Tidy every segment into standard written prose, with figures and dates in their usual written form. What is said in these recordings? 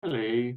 Hello.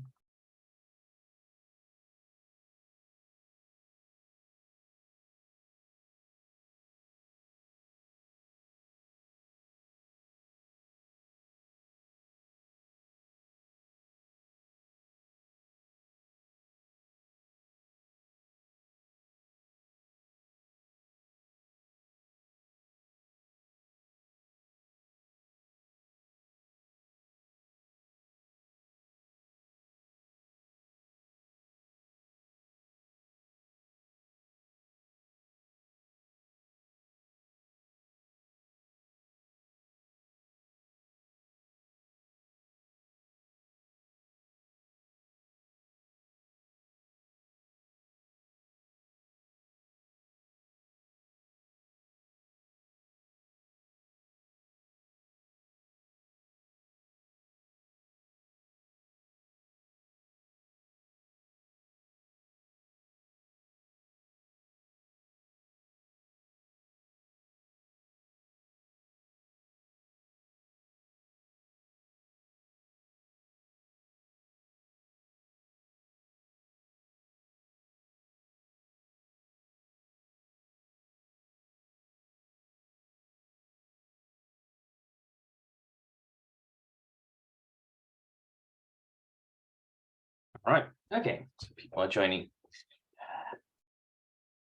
All right. Okay. So people are joining.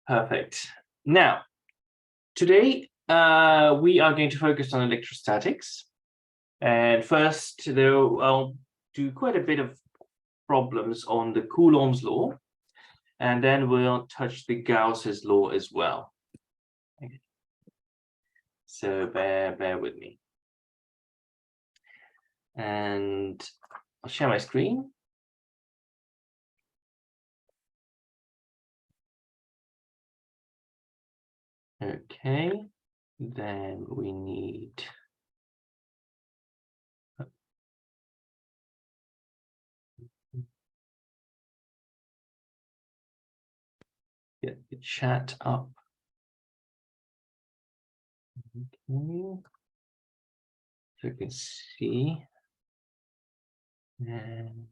Perfect. Now, today we are going to focus on electrostatics. And first, though, I'll do quite a bit of problems on the Coulomb's law, and then we'll touch the Gauss's law as well. Okay. So bear with me. And I'll share my screen. Okay, then we need get the chat up. Okay, so you can see. And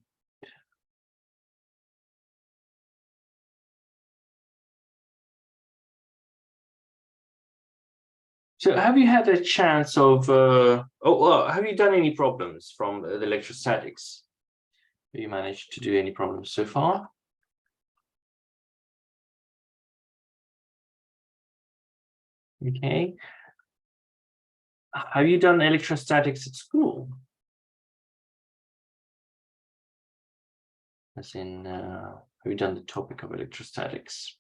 so have you had a chance of, have you done any problems from the electrostatics? Have you managed to do any problems so far? Okay. Have you done electrostatics at school? As in, have you done the topic of electrostatics?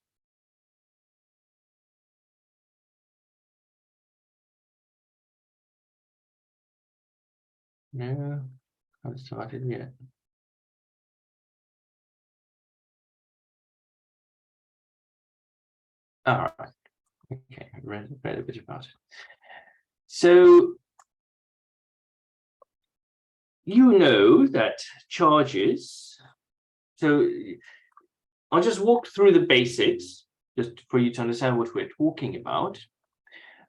No, haven't started yet. All right. Okay, I read a bit about it. So you know that charges. So I'll just walk through the basics just for you to understand what we're talking about,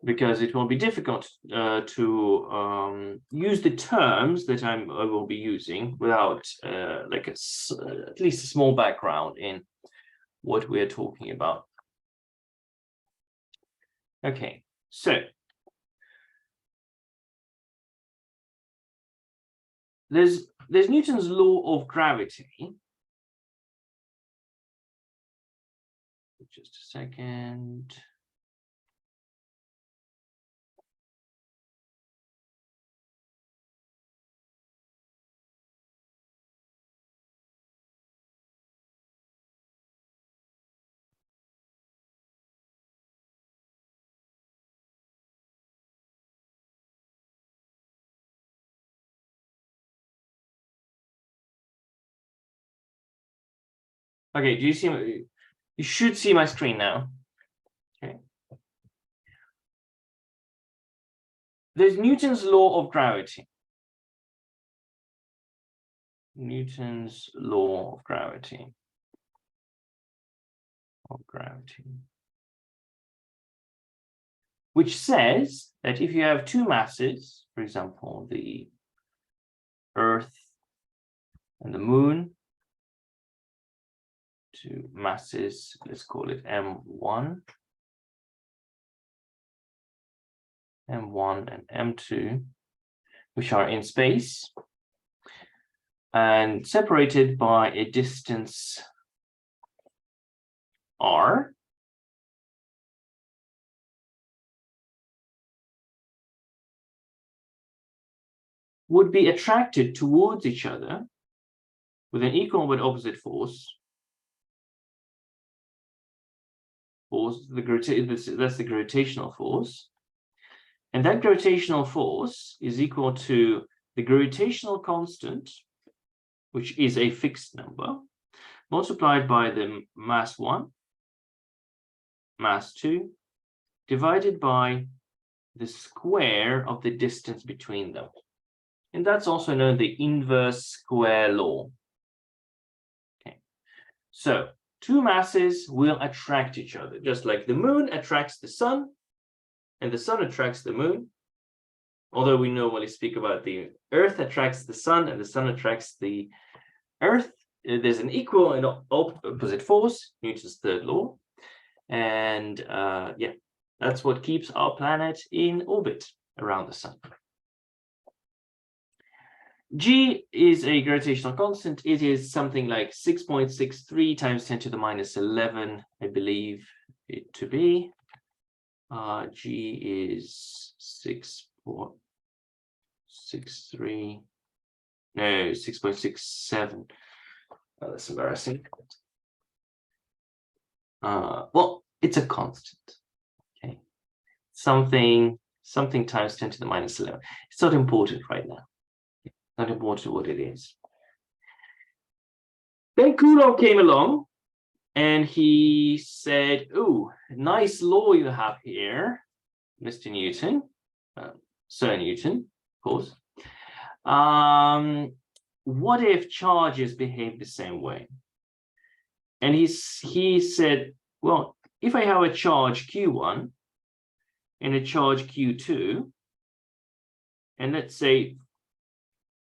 because it will be difficult to use the terms that I will be using without like at least a small background in what we're talking about. Okay, so there's Newton's law of gravity. Just a second. Okay, do you see my, you should see my screen now. Okay. There's Newton's law of gravity. Newton's law of gravity. Which says that if you have two masses, for example, the Earth and the moon, two masses, let's call it M1, M1 and M2, which are in space and separated by a distance r, would be attracted towards each other with an equal but opposite force. That's the gravitational force. And that gravitational force is equal to the gravitational constant, which is a fixed number, multiplied by the mass 1, mass 2, divided by the square of the distance between them. And that's also known as the inverse square law. Okay. So two masses will attract each other, just like the moon attracts the sun and the sun attracts the moon. Although we normally speak about the earth attracts the sun and the sun attracts the earth, there's an equal and opposite force, Newton's third law. And yeah, that's what keeps our planet in orbit around the sun. G is a gravitational constant. It is something like 6.63 times 10 to the minus 11, I believe it to be. G is 6.63. No, 6.67. Oh, that's embarrassing. Well, it's a constant. Okay, something times 10 to the minus 11. It's not important right now. Not important what it is. Then Coulomb came along and he said, "Oh, nice law you have here, Mr. Newton, Sir Newton, of course. What if charges behave the same way?" And he said, well, if I have a charge Q1 and a charge Q2, and let's say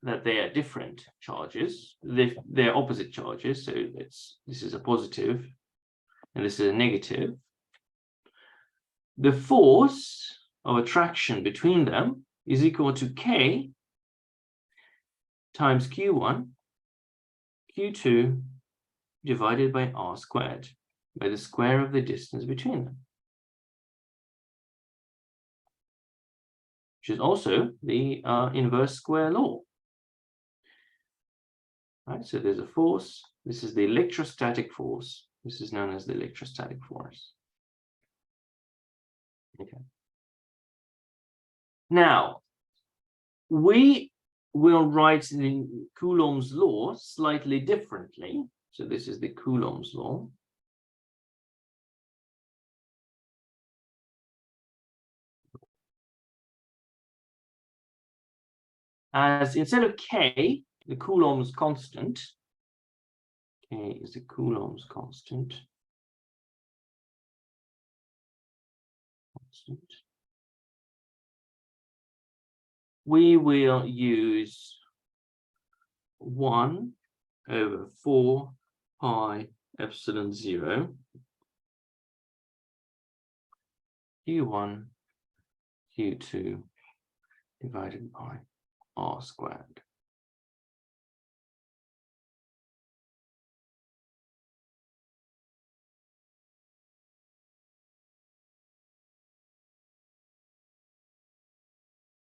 that they are different charges, they're opposite charges, so this is a positive and this is a negative, the force of attraction between them is equal to K times Q1, Q2 divided by R squared, by the square of the distance between them, which is also the inverse square law. Right, so there's a force. This is the electrostatic force. This is known as the electrostatic force. Okay. Now, we will write the Coulomb's law slightly differently. So this is the Coulomb's law. As instead of K, the Coulomb's constant, K is the Coulomb's constant. We will use 1 over 4 pi epsilon 0 Q1 Q2 divided by R squared.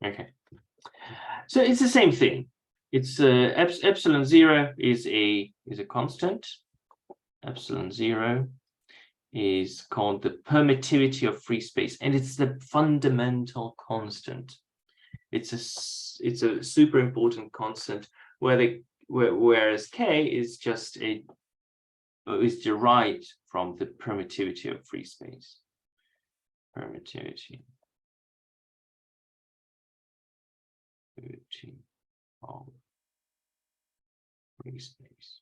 Okay, so it's the same thing. It's epsilon 0 is a constant. Epsilon 0 is called the permittivity of free space, and it's the fundamental constant. It's a super important constant whereas K is just is derived from the permittivity of free space. Permittivity of free space.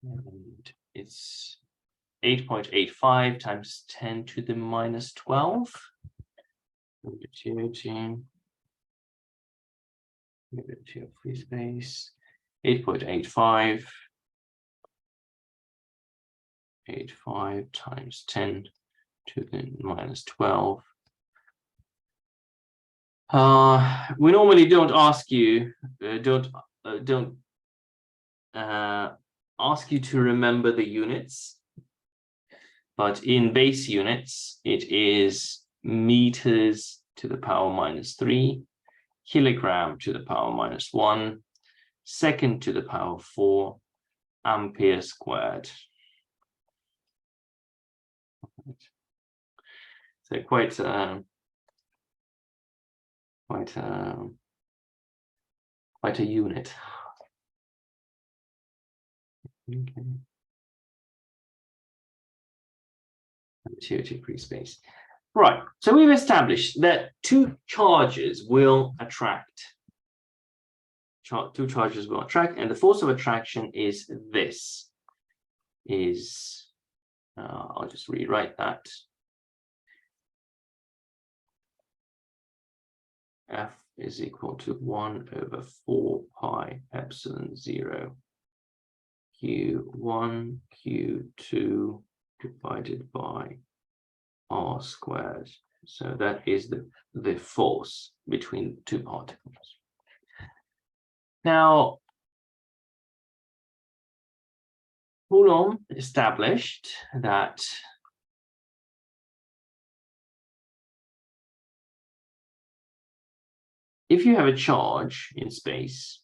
And it's 8.85 times 10 to the minus 12. Conductivity. Conductivity of free space. 8.85. 85 times 10 to the minus 12. We normally don't ask you, ask you to remember the units, but in base units, it is meters to the power minus 3, kilogram to the power minus 1, second to the power 4, ampere squared. So quite a unit. Okay. Conductivity free space. Right. So we've established that two charges will attract. Two charges will attract, and the force of attraction is this. I'll just rewrite that. F is equal to 1 over 4 pi epsilon 0 Q1 Q2 divided by R squared. So that is the force between two particles. Now, Coulomb established that if you have a charge in space,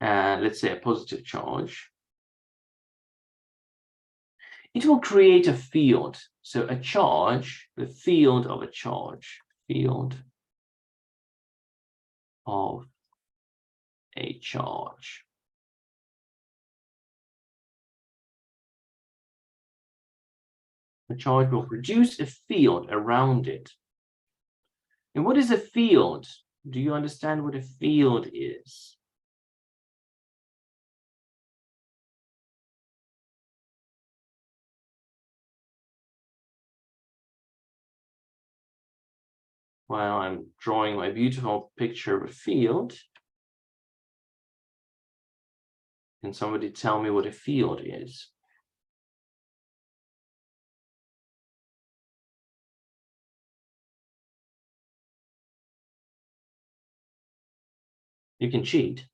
let's say a positive charge, it will create a field. So a charge, the field of a charge, field of a charge. The charge will produce a field around it. And what is a field? Do you understand what a field is? Well, I'm drawing my beautiful picture of a field. Can somebody tell me what a field is? You can cheat.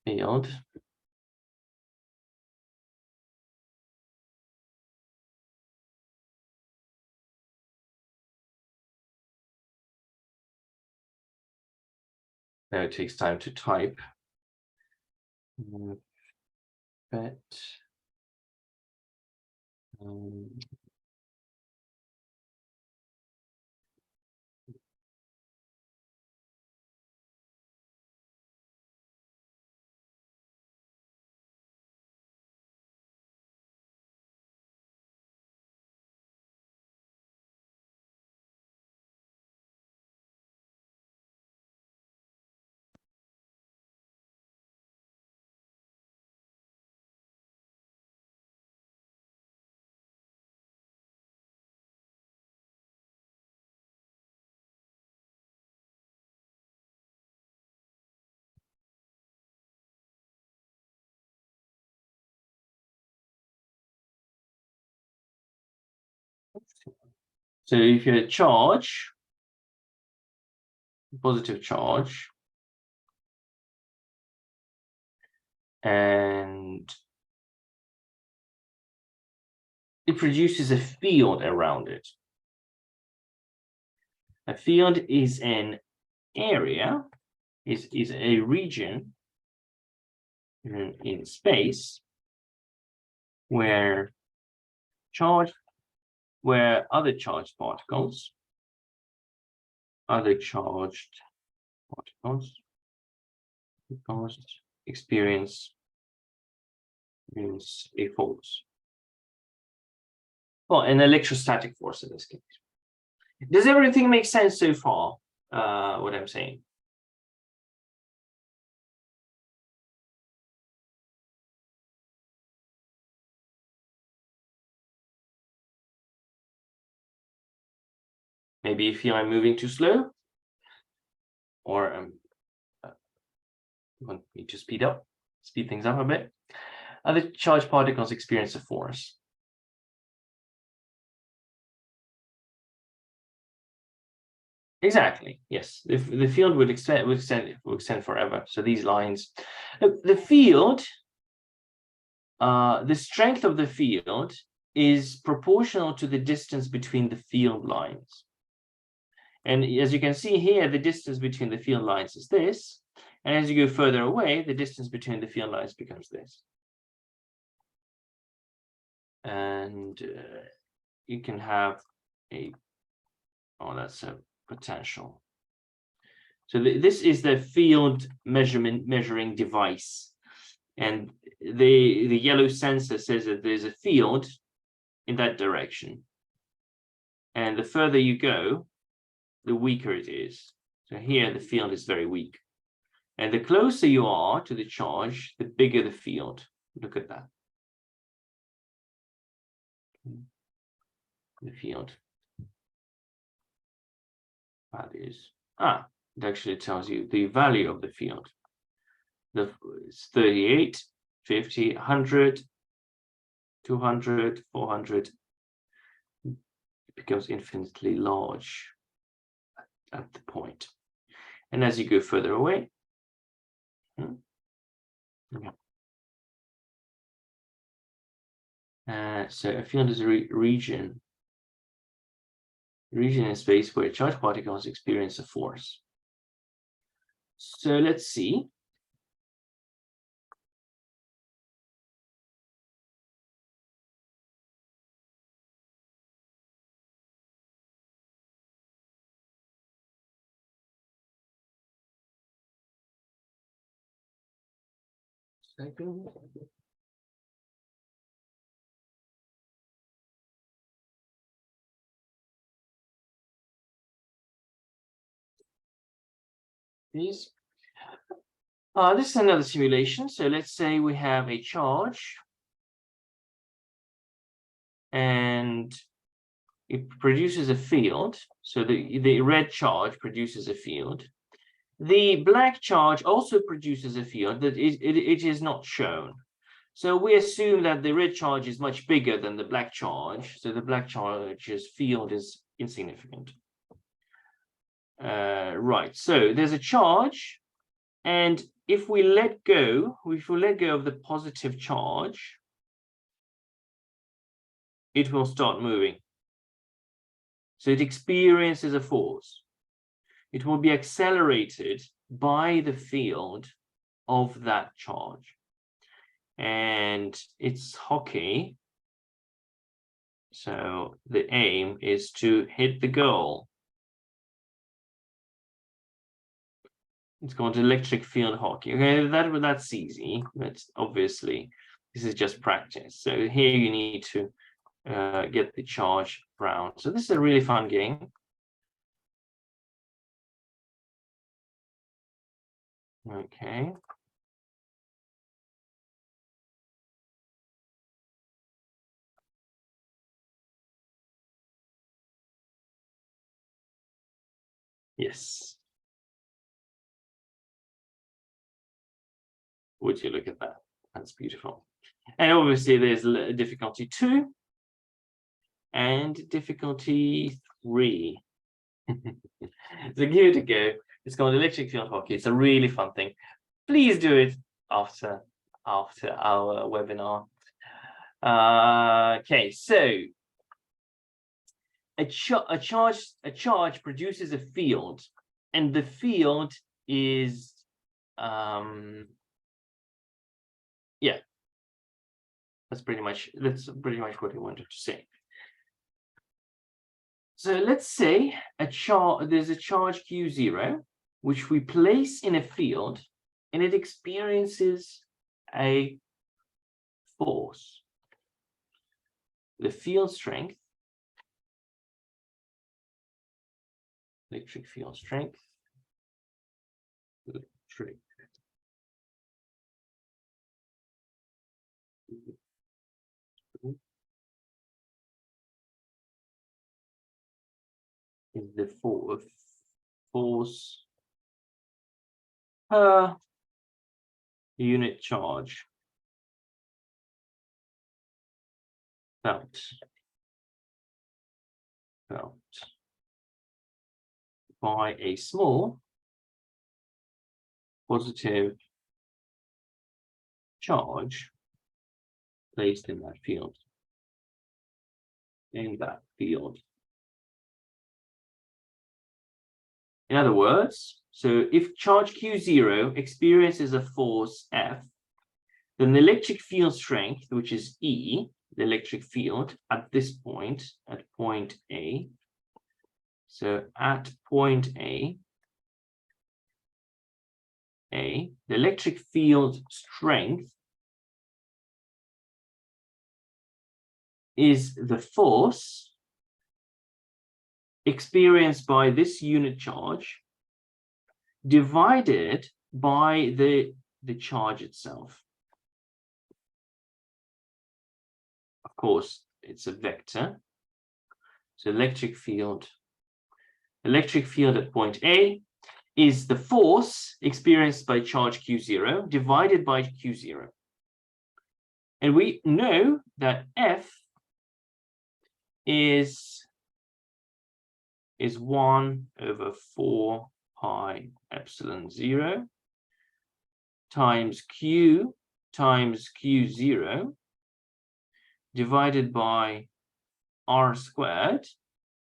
Field. Now it takes time to type. Bet. So if you have a charge, positive charge, and it produces a field around it. A field is an area, is a region in space where other charged particles, experience a force. Well, an electrostatic force in this case. Does everything make sense so far? What I'm saying? Maybe you feel I'm moving too slow, or you want me to speed things up a bit. Other charged particles experience a force. Exactly. Yes, the field would extend forever. So these lines, the field, the strength of the field is proportional to the distance between the field lines. And as you can see here, the distance between the field lines is this. And as you go further away, the distance between the field lines becomes this. And you can have that's a potential. So this is the field measuring device. And the yellow sensor says that there's a field in that direction. And the further you go, the weaker it is. So here the field is very weak. And the closer you are to the charge, the bigger the field. Look at that. The field. Values. It actually tells you the value of the field. It's 38, 50, 100, 200, 400. It becomes infinitely large at the point. And as you go further away, so a field is a region in space where charged particles experience a force. So let's see. These. This is another simulation. So let's say we have a charge and it produces a field. So the red charge produces a field. The black charge also produces a field that it is not shown. So we assume that the red charge is much bigger than the black charge. So the black charge's field is insignificant. Right, so there's a charge, and if we let go of the positive charge, it will start moving. So it experiences a force. It will be accelerated by the field of that charge. And it's hockey. So the aim is to hit the goal. It's called electric field hockey. Okay, that's easy, but obviously this is just practice. So here you need to get the charge round. So this is a really fun game. Okay. Yes. Would you look at that? That's beautiful. And obviously there's difficulty 2 and difficulty 3. So give it a go. It's called electric field hockey. It's a really fun thing. Please do it after our webinar. Okay, so a charge produces a field, and the field is yeah, that's pretty much what I wanted to say. So let's say there's a charge Q0 which we place in a field, and it experiences a force. The field strength, electric field strength, is the force per unit charge felt by a small positive charge placed in that field. In other words, so if charge Q0 experiences a force F, then the electric field strength, which is E, the electric field at this point, at point A. So at point A, the electric field strength is the force experienced by this unit charge divided by the charge itself. Of course, it's a vector. So electric field at point A is the force experienced by charge Q0 divided by Q0. And we know that F is 1/4 pi epsilon 0 times Q times Q0 divided by R squared,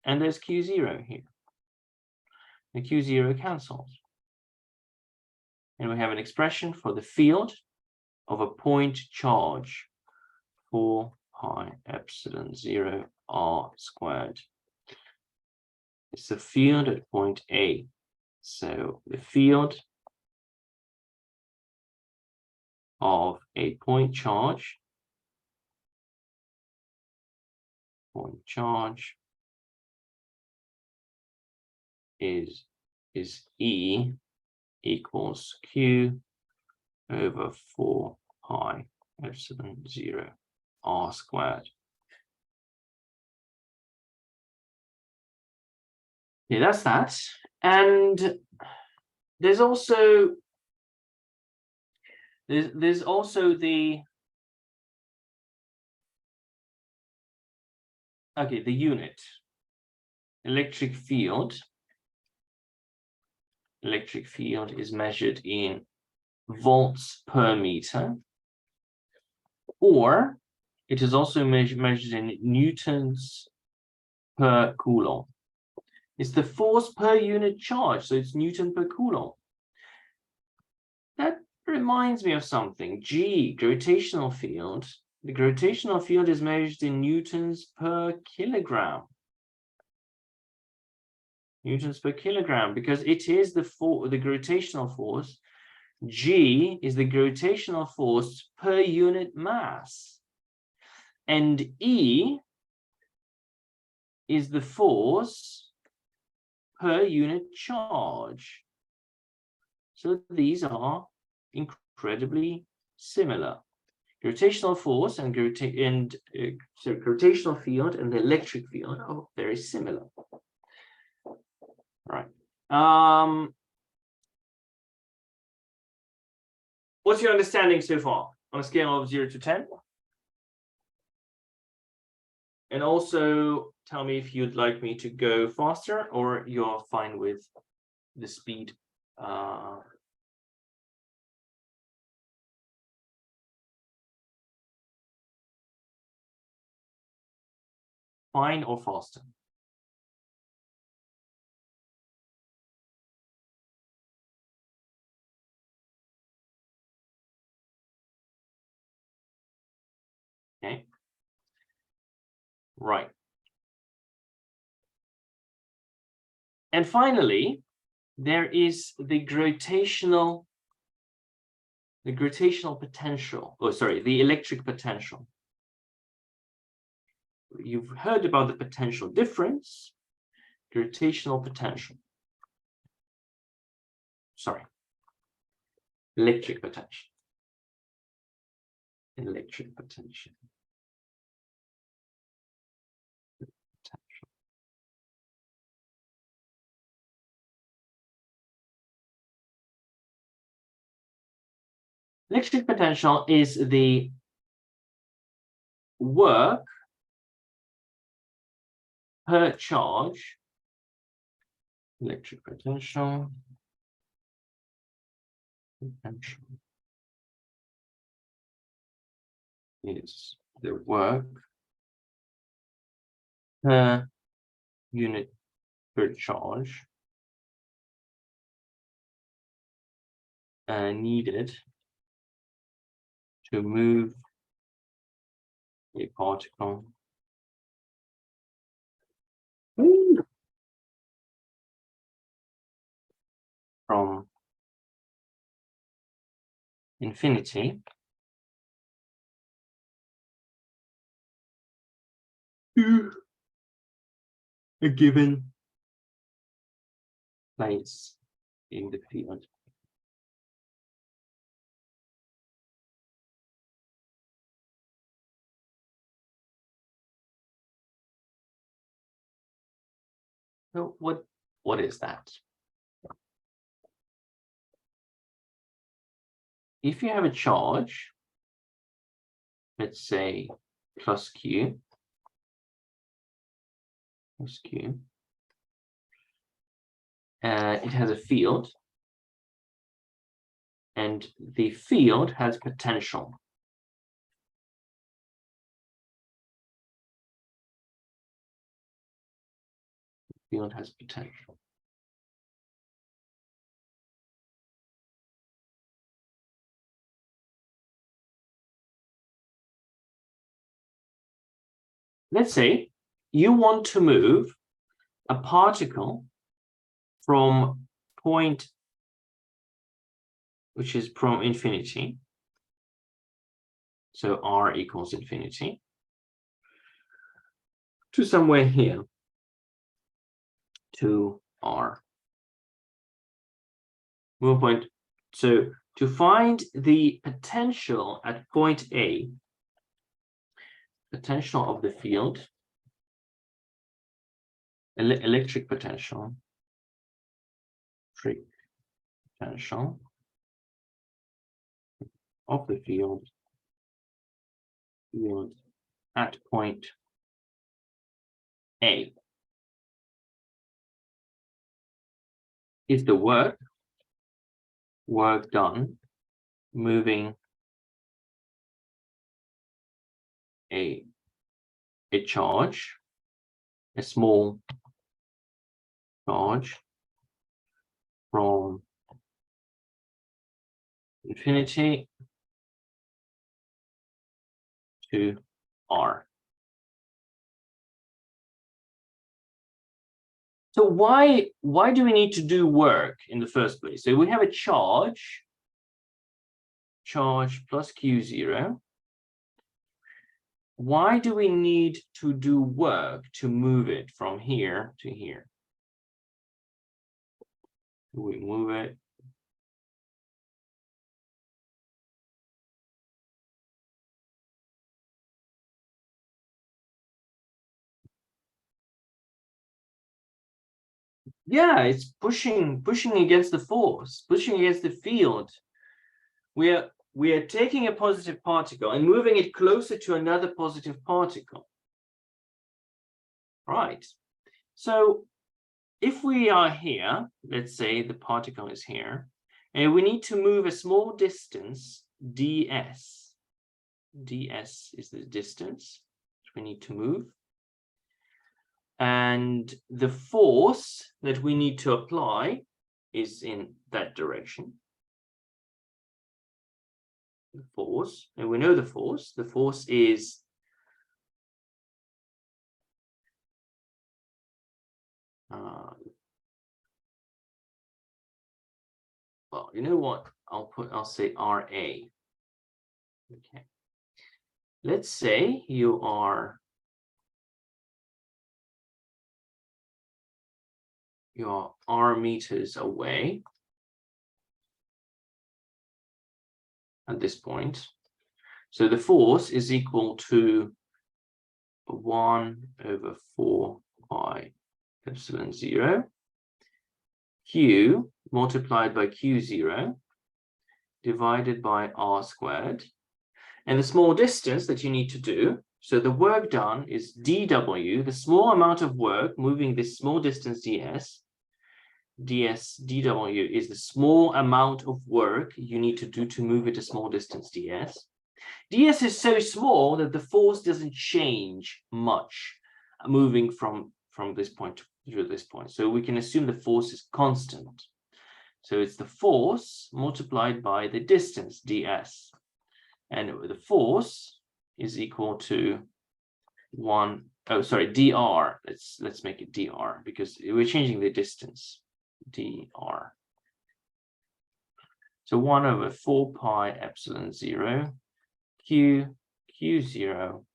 and there's Q0 here. The Q0 cancels. And we have an expression for the field of a point charge, 4 pi epsilon 0 R squared. It's the field at point A. So the field of a point charge is E equals Q over 4 pi epsilon 0 R squared. Yeah, that's that. And there's also the unit electric field. Electric field is measured in volts per meter, or it is also measured in newtons per coulomb. It's the force per unit charge, so it's Newton per coulomb. That reminds me of something. G, gravitational field. The gravitational field is measured in newtons per kilogram. Newtons per kilogram, because it is the gravitational force. G is the gravitational force per unit mass. And E is the force per unit charge. So these are incredibly similar. Gravitational force and gravitational field and the electric field are very similar. Right. What's your understanding so far on a scale of 0 to 10? And also tell me if you'd like me to go faster or you're fine with the speed. Fine or faster? Okay. Right. And finally, there is the gravitational potential. Oh, sorry, the electric potential. You've heard about the potential difference, gravitational potential. Sorry, electric potential. Electric potential. Electric potential is the work per charge. Electric potential is the work per unit per charge needed to move a particle from infinity to a given place in the field. So what is that? If you have a charge, let's say plus Q, it has a field, and the field has potential. The field has potential. Let's say you want to move a particle from point, which is from infinity, so r equals infinity, to somewhere here, to r. Move point. So to find the potential at point A, potential of the field, electric potential, of the field at point A is the work done moving a charge, a small charge, from infinity to r. So why do we need to do work in the first place? So we have a charge plus Q0. Why do we need to do work to move it from here to here? We move it. Yeah, it's pushing against the force, pushing against the field. We are taking a positive particle and moving it closer to another positive particle. Right. So if we are here, let's say the particle is here, and we need to move a small distance, ds. ds is the distance which we need to move. And the force that we need to apply is in that direction. The force, and we know the force. The force is well, you know what? I'll say RA. Okay. Let's say you are r meters away at this point. So the force is equal to 1/4 pi epsilon 0 Q multiplied by Q0 divided by r squared. And the small distance that you need to do, so the work done is dw, the small amount of work moving this small distance ds. dw is the small amount of work you need to do to move it a small distance ds. ds is so small that the force doesn't change much moving from this point to this point. So we can assume the force is constant. So it's the force multiplied by the distance ds. And the force is equal to dr. Let's make it dr because we're changing the distance. Dr. So 1 over 4 pi epsilon 0 q0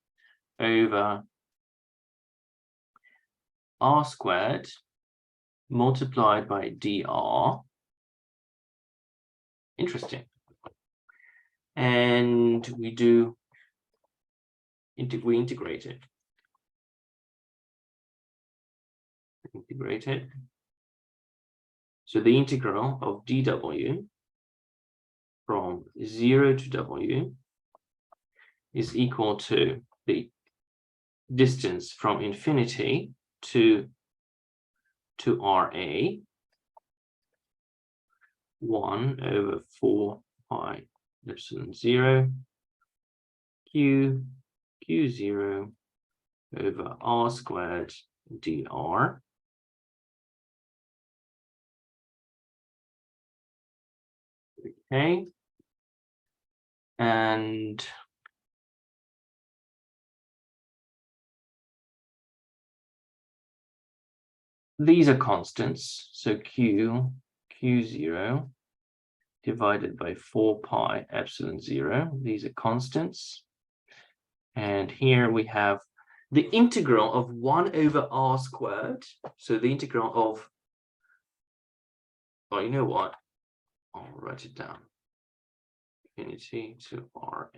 over r squared multiplied by dr. Interesting. And we integrate it. Integrate it. So the integral of dw from 0 to w is equal to the distance from infinity to RA, 1 over 4 pi epsilon 0 q0 over r squared dr. Okay, and these are constants, so q0 divided by 4 pi epsilon 0. These are constants. And here we have the integral of 1 over r squared. So the integral of, oh, you know what? I'll write it down. Infinity to RA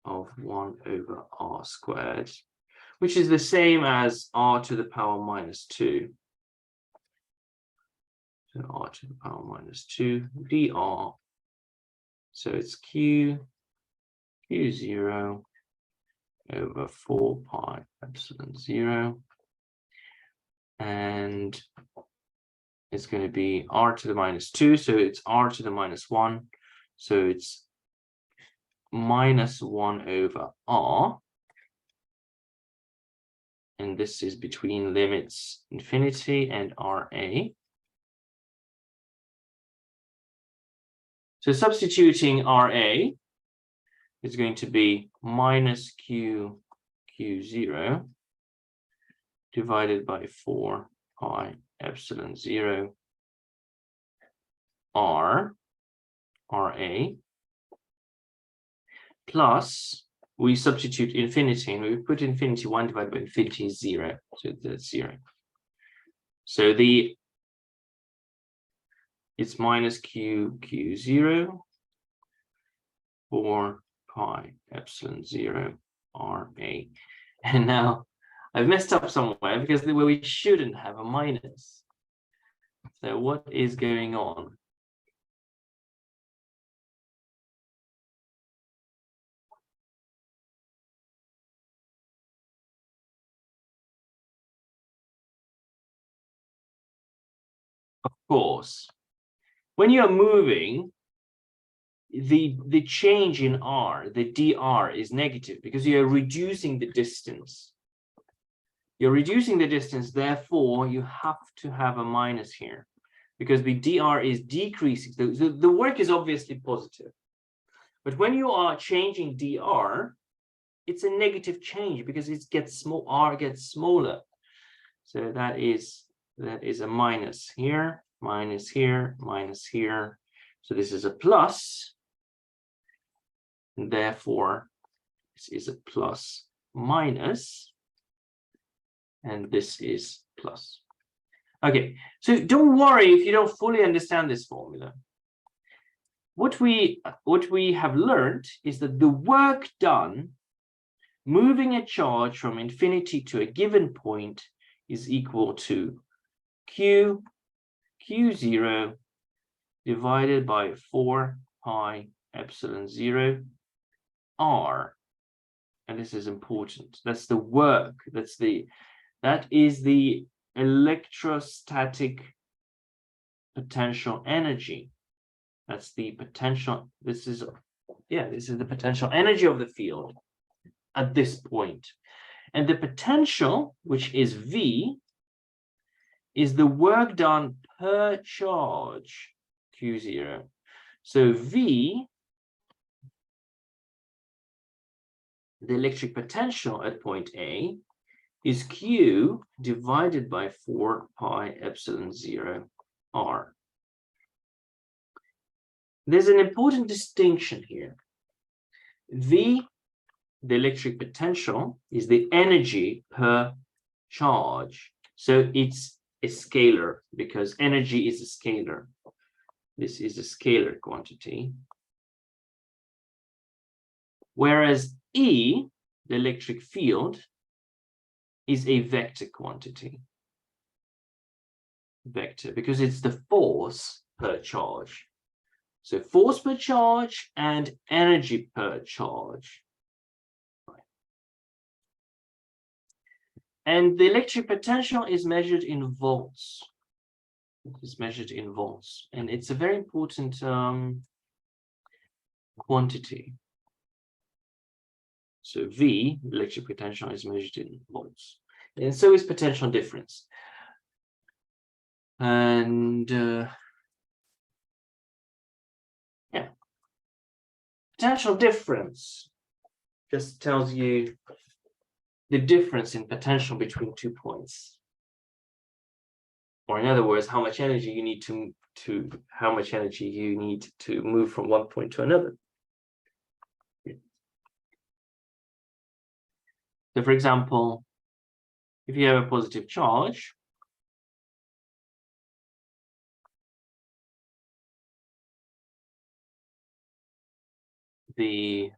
of 1 over r squared, which is the same as r to the power minus 2. So r to the power minus 2 dr. So it's q0 over 4 pi epsilon 0. And it's going to be r to the minus 2. So it's r to the minus 1. So it's minus 1 over r. And this is between limits infinity and RA. So substituting RA is going to be minus q0 divided by 4 pi epsilon 0 RA plus we substitute infinity and we put infinity 1 divided by infinity is 0. So that's 0. So it's minus q0 4 pi epsilon 0 RA. And now I've messed up somewhere because we shouldn't have a minus. So what is going on? Of course, when you're moving, the change in r, the dr, is negative because you're reducing the distance. You're reducing the distance, therefore you have to have a minus here because the dr is decreasing. The work is obviously positive, but when you are changing dr, it's a negative change because it gets r gets smaller. So that is a minus here, minus here, minus here. So this is a plus, and therefore this is a plus minus, and this is plus. Okay, so don't worry if you don't fully understand this formula. What we have learned is that the work done moving a charge from infinity to a given point is equal to q0 divided by 4 pi epsilon 0 r. And this is important. That's the work. That is the electrostatic potential energy. That's the potential. This is the potential energy of the field at this point. And the potential, which is V, is the work done per charge, Q0. So V, the electric potential at point A, is Q divided by 4 pi epsilon 0 R. There's an important distinction here. V, the electric potential, is the energy per charge. So it's a scalar because energy is a scalar. This is a scalar quantity. Whereas E, the electric field, is a vector quantity. Vector, because it's the force per charge. So force per charge and energy per charge. And the electric potential is measured in volts. It's measured in volts, and it's a very important quantity. So V, electric potential, is measured in volts, and so is potential difference. And yeah, potential difference just tells you the difference in potential between 2 points, or in other words, how much energy you need to move from one point to another. So, for example, if you have a positive charge, the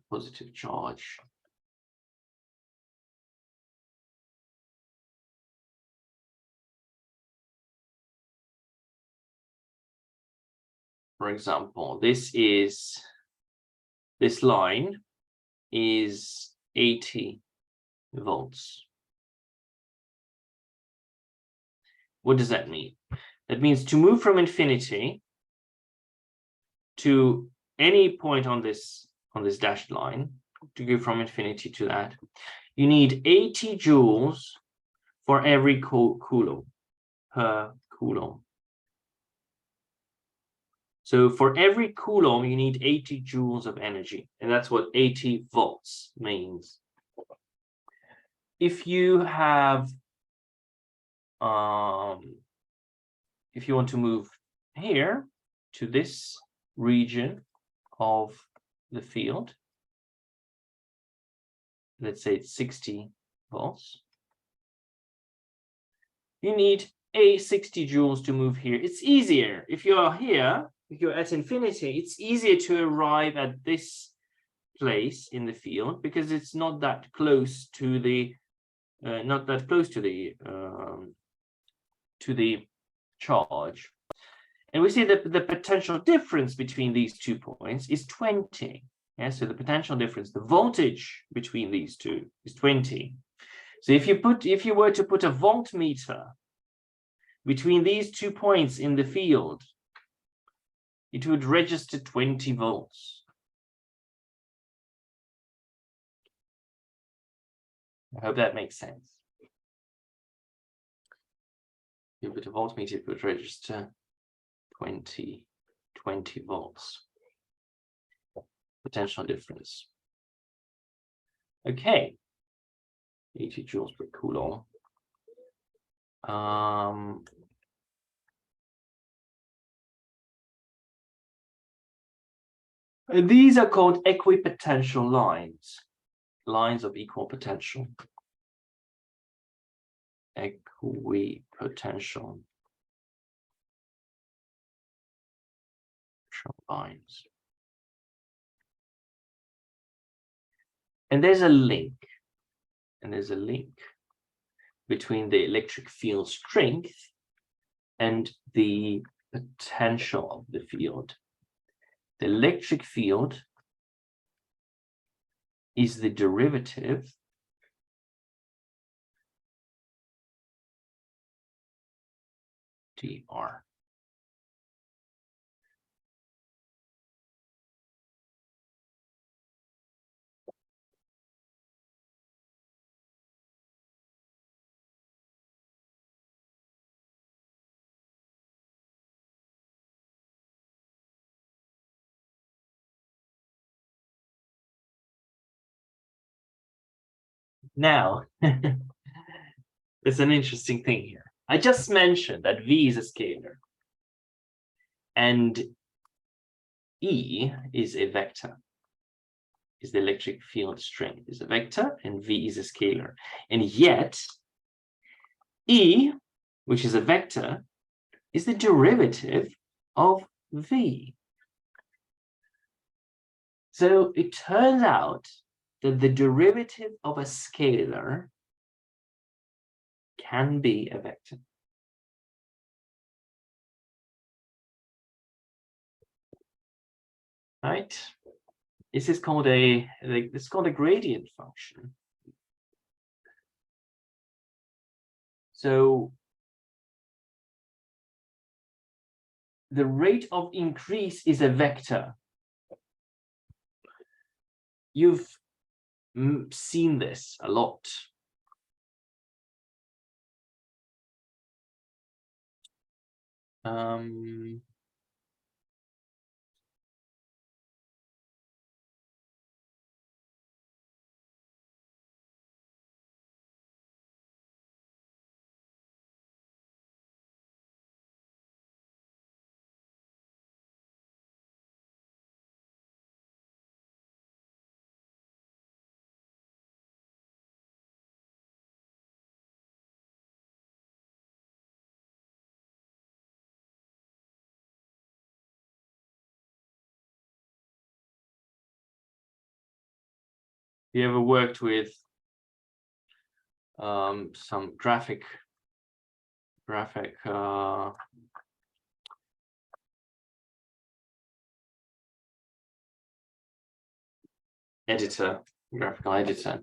positive charge for example, this line is 80 volts. What does that mean? That means to move from infinity to any point on this dashed line, to go from infinity to that, you need 80 joules for every coulomb per coulomb. So for every coulomb, you need 80 joules of energy, and that's what 80 volts means. If you have, if you want to move here to this region of the field, let's say it's 60 volts, you need 60 joules to move here. It's easier if you are here. If you're at infinity, it's easier to arrive at this place in the field because it's not that close to the charge. And we see that the potential difference between these 2 points is 20. Yeah, so the potential difference, the voltage between these two, is 20. So if you were to put a voltmeter between these 2 points in the field, it would register 20 volts. I hope that makes sense. If you put a voltmeter, it would register 20 volts. Potential difference. Okay. 80 joules per coulomb. These are called equipotential lines, lines of equal potential. Equipotential lines. And there's a link. Between the electric field strength and the potential of the field. The electric field is the derivative dr. Now, there's an interesting thing here. I just mentioned that V is a scalar and E is a vector. Is the electric field strength is a vector and V is a scalar. And yet E, which is a vector, is the derivative of V. So it turns out that the derivative of a scalar can be a vector. Right? This is called a gradient function. So the rate of increase is a vector. You've seen this a lot. You ever worked with some graphic editor, graphical editor?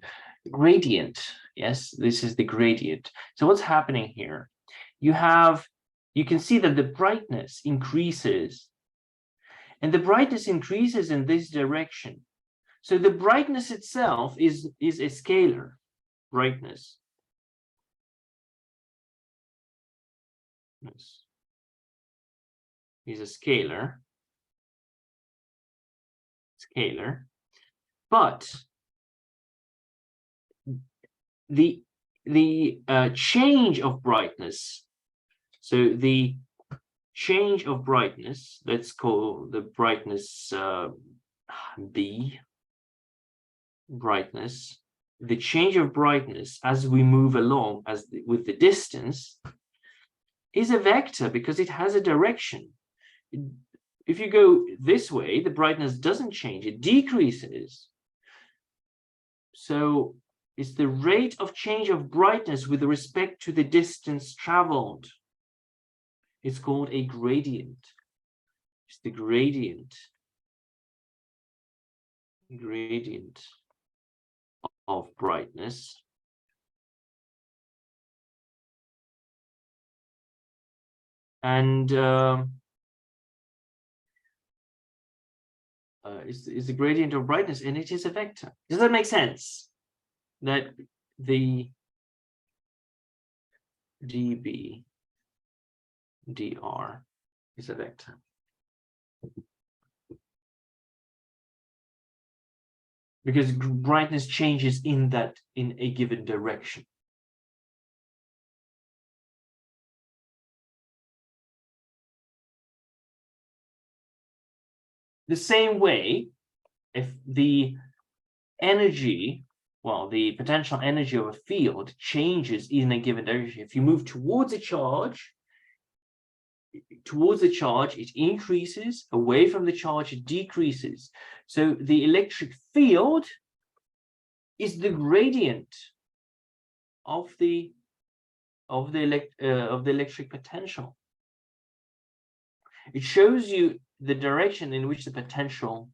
Gradient. Yes, this is the gradient. So what's happening here? You can see that the brightness increases, and the brightness increases in this direction. So the brightness itself is a scalar brightness. This is a scalar, but the change of brightness. So the change of brightness, let's call the brightness B. Brightness. The change of brightness as we move along with the distance is a vector because it has a direction. If you go this way, the brightness doesn't change, it decreases. So it's the rate of change of brightness with respect to the distance traveled. It's called a gradient. It's the gradient of brightness. And is the gradient of brightness, and it is a vector. Does that make sense? That the dB dr is a vector. Because brightness changes in a given direction. The same way, if the energy, well, the potential energy of a field changes in a given direction. If you move towards a charge, it increases. Away from the charge, it decreases. So the electric field is the gradient of the electric potential. It shows you the direction in which the potential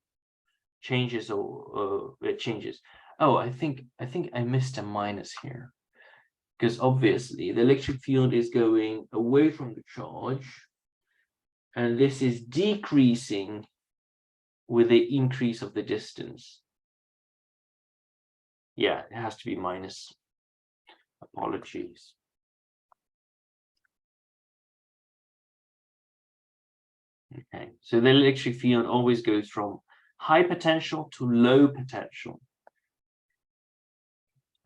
changes or it changes. Oh, I think I missed a minus here, because obviously the electric field is going away from the charge, and this is decreasing with the increase of the distance. Yeah, it has to be minus. Apologies. Okay, so the electric field always goes from high potential to low potential.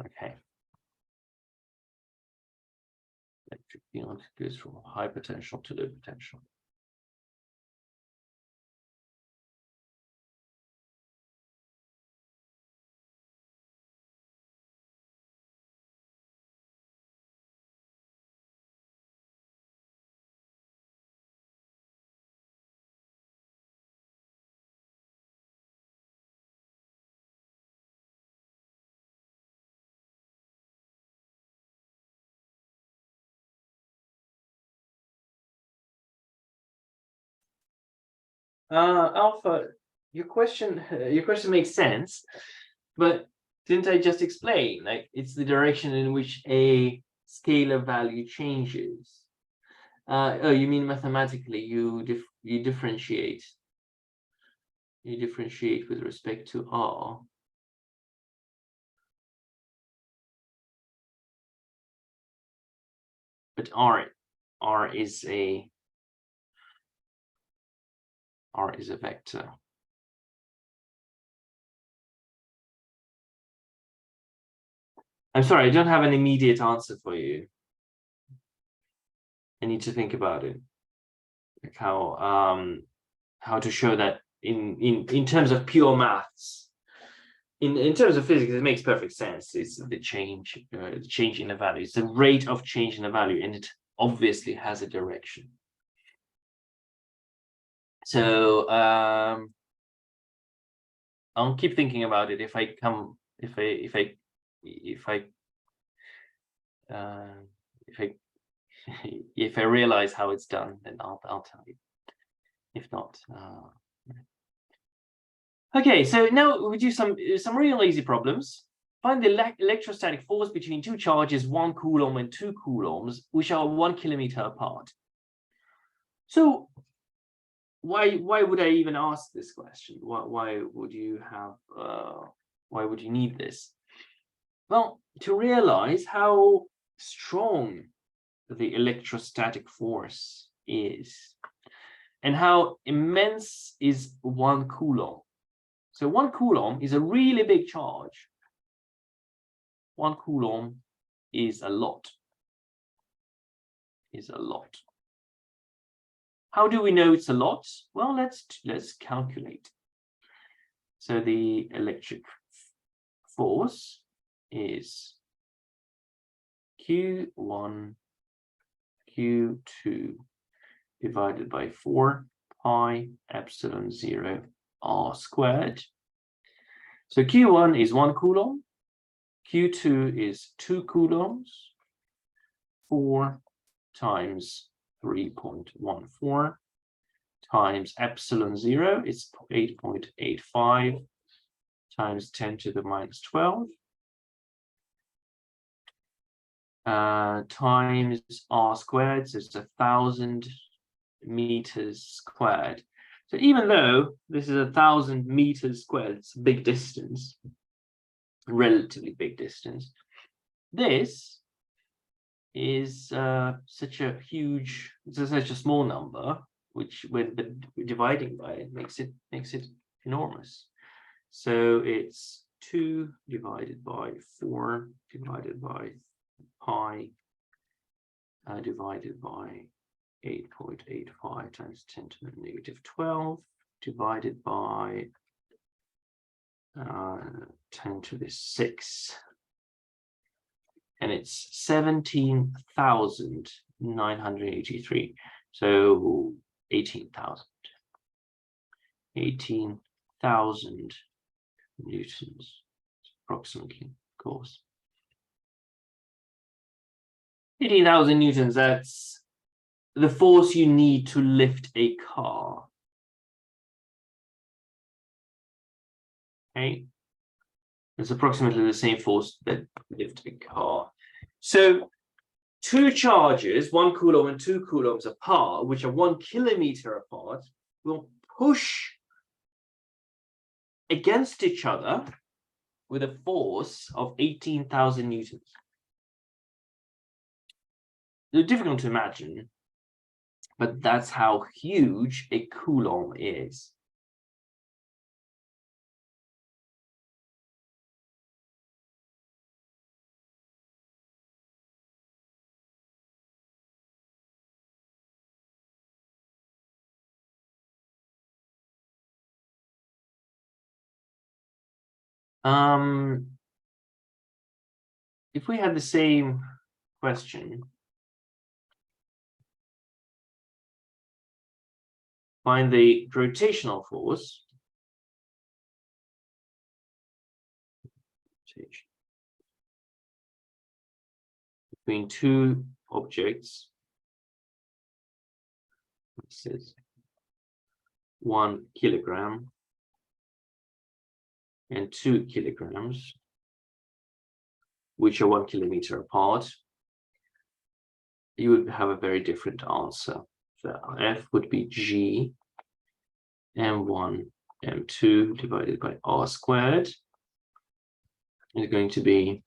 Okay. Electric field goes from high potential to low potential. Alpha, your question makes sense, but didn't I just explain? Like, it's the direction in which a scalar value changes. Oh, you mean mathematically? You differentiate. You differentiate with respect to r. But r is a vector. I'm sorry, I don't have an immediate answer for you. I need to think about it. Like how to show that in terms of pure maths. In terms of physics, it makes perfect sense. It's the change in the value. It's the rate of change in the value, and it obviously has a direction. So I'll keep thinking about it. If I realize how it's done, then I'll tell you. If not, okay. So now we do some real easy problems. Find the electrostatic force between two charges, 1 coulomb and 2 coulombs, which are 1 kilometer apart. So why would I even ask this question? Why would you need this? Well, to realize how strong the electrostatic force is and how immense is 1 coulomb. So 1 coulomb is a really big charge. 1 coulomb is a lot. How do we know it's a lot? Well, let's calculate. So the electric force is Q1 Q2 divided by 4 pi epsilon 0 r squared. So Q1 is 1 coulomb, Q2 is 2 coulombs, 4 times 3.14 times epsilon 0 is 8.85 times 10 to the minus 12 times r squared, so it's 1,000 meters squared. So even though this is 1,000 meters squared, it's a big distance, relatively big distance. This is such a small number, which when dividing by it makes it enormous. So it's 2 divided by 4 divided by pi divided by 8.85 times 10 to the negative 12 divided by 10 to the 6. And it's 17,983. So 18,000 newtons, approximately, of course. 18,000 newtons, the force you need to lift a car. Okay, it's approximately the same force that lift a car. So two charges, 1 coulomb and 2 coulombs apart, which are 1 kilometer apart, will push against each other with a force of 18,000 newtons. They're difficult to imagine, but that's how huge a coulomb is. If we had the same question, find the gravitational force between two objects. This is 1 kilogram and 2 kilograms, which are 1 kilometer apart. You would have a very different answer. So F would be G m1 m2 divided by r squared. Is going to be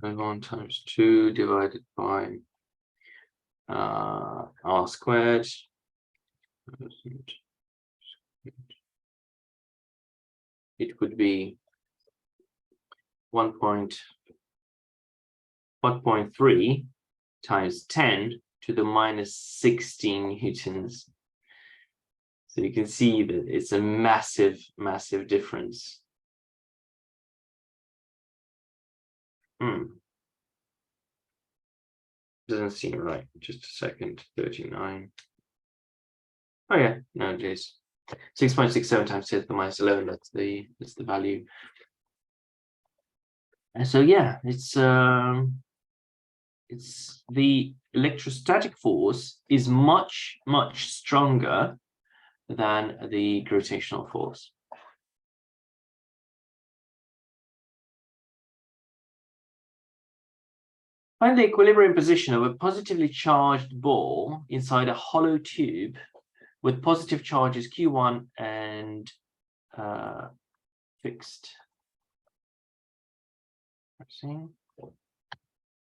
m1 times 2 divided by r squared. It would be 1.3 times 10 to the minus 16 newtons. So you can see that it's a massive, massive difference. Doesn't seem right. Just a second. 39. Oh yeah, no, it is 6.67 times 10 to the minus 11. That's the value. And so yeah, it's the electrostatic force is much, much stronger than the gravitational force. Find the equilibrium position of a positively charged ball inside a hollow tube with positive charges Q1 and fixed.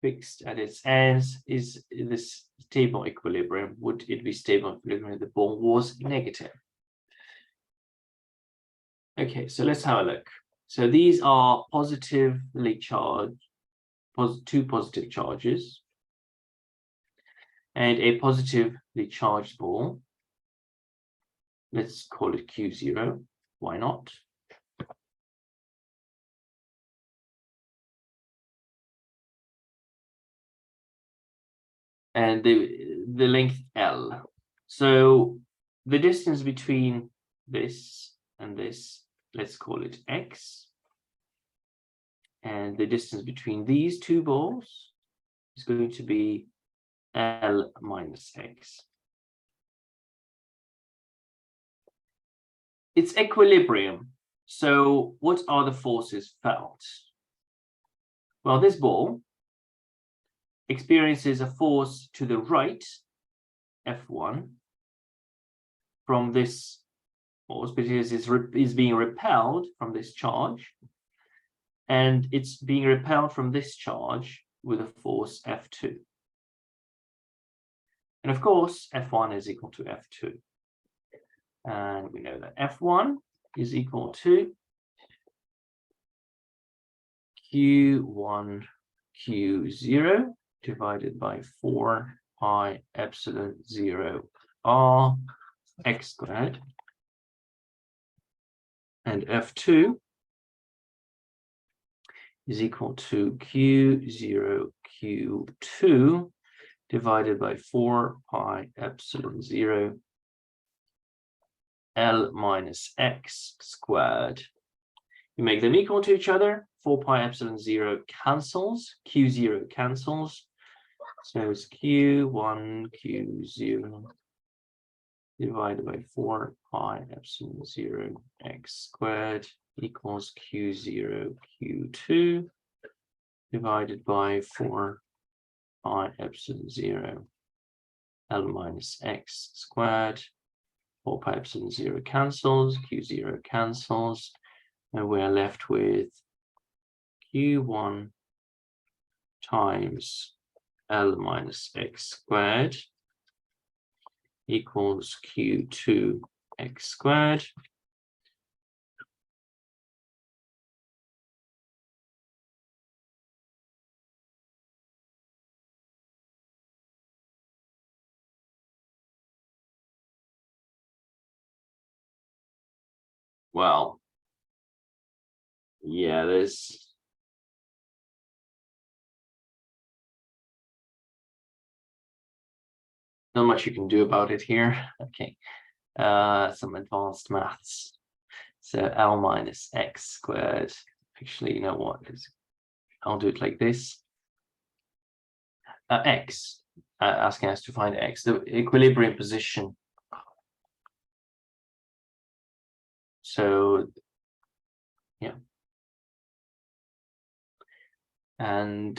Fixed at its ends. Is this stable equilibrium? Would it be stable equilibrium if the ball was negative? Okay, so let's have a look. So these are positively charged, two positive charges, and a positively charged ball. Let's call it Q0. Why not? And the length L. So the distance between this and this, let's call it X. And the distance between these two balls is going to be L minus X. It's equilibrium. So what are the forces felt? Well, this ball experiences a force to the right, F1, from this force, because it's being repelled from this charge, and it's being repelled from this charge with a force F2. And of course, F1 is equal to F2. And we know that F1 is equal to Q1 Q0 divided by 4 pi epsilon 0 r x squared, and F2 is equal to Q0 Q2 divided by 4 pi epsilon 0 L minus X squared. You make them equal to each other. 4 pi epsilon 0 cancels. Q0 cancels. So it's Q1 Q0 divided by 4 pi epsilon 0 X squared equals Q0 Q2 divided by 4 pi epsilon 0 L minus X squared. 4 pi epsilon 0 cancels. Q0 cancels. And we're left with Q1 times L minus X squared equals Q2 X squared. Well, yeah, there's not much you can do about it here. Okay, some advanced maths. So L minus X squared. Actually, you know what? I'll do it like this. X, asking us to find X, the equilibrium position. So, yeah. And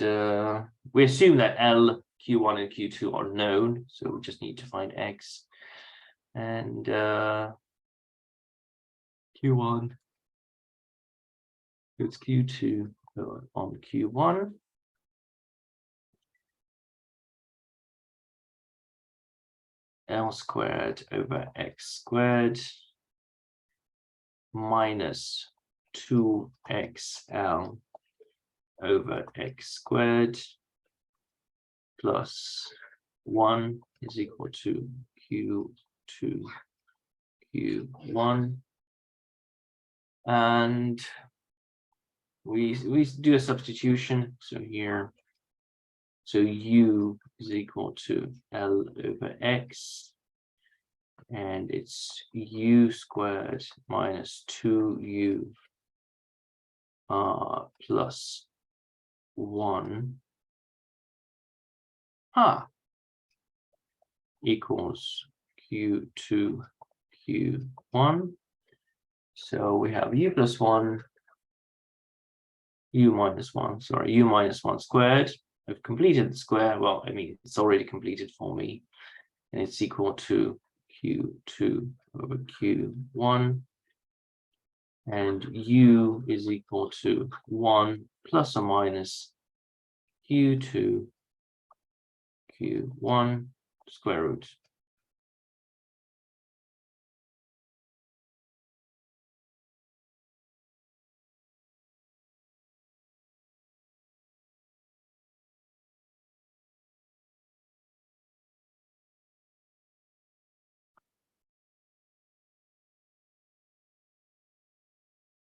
we assume that L, Q1 and Q2 are known, so we just need to find X. And Q1, it's Q2 on Q1. L squared over X squared minus 2XL over X squared plus 1 is equal to Q2 Q1. And we do a substitution. So here, so U is equal to L over X. And it's U squared minus 2U plus 1 equals Q2 Q1. So we have U plus 1, U minus 1, sorry, U minus 1 squared. I've completed the square. Well, I mean, it's already completed for me. And it's equal to Q2 over Q1. And U is equal to 1 plus or minus Q2 Q1 square root.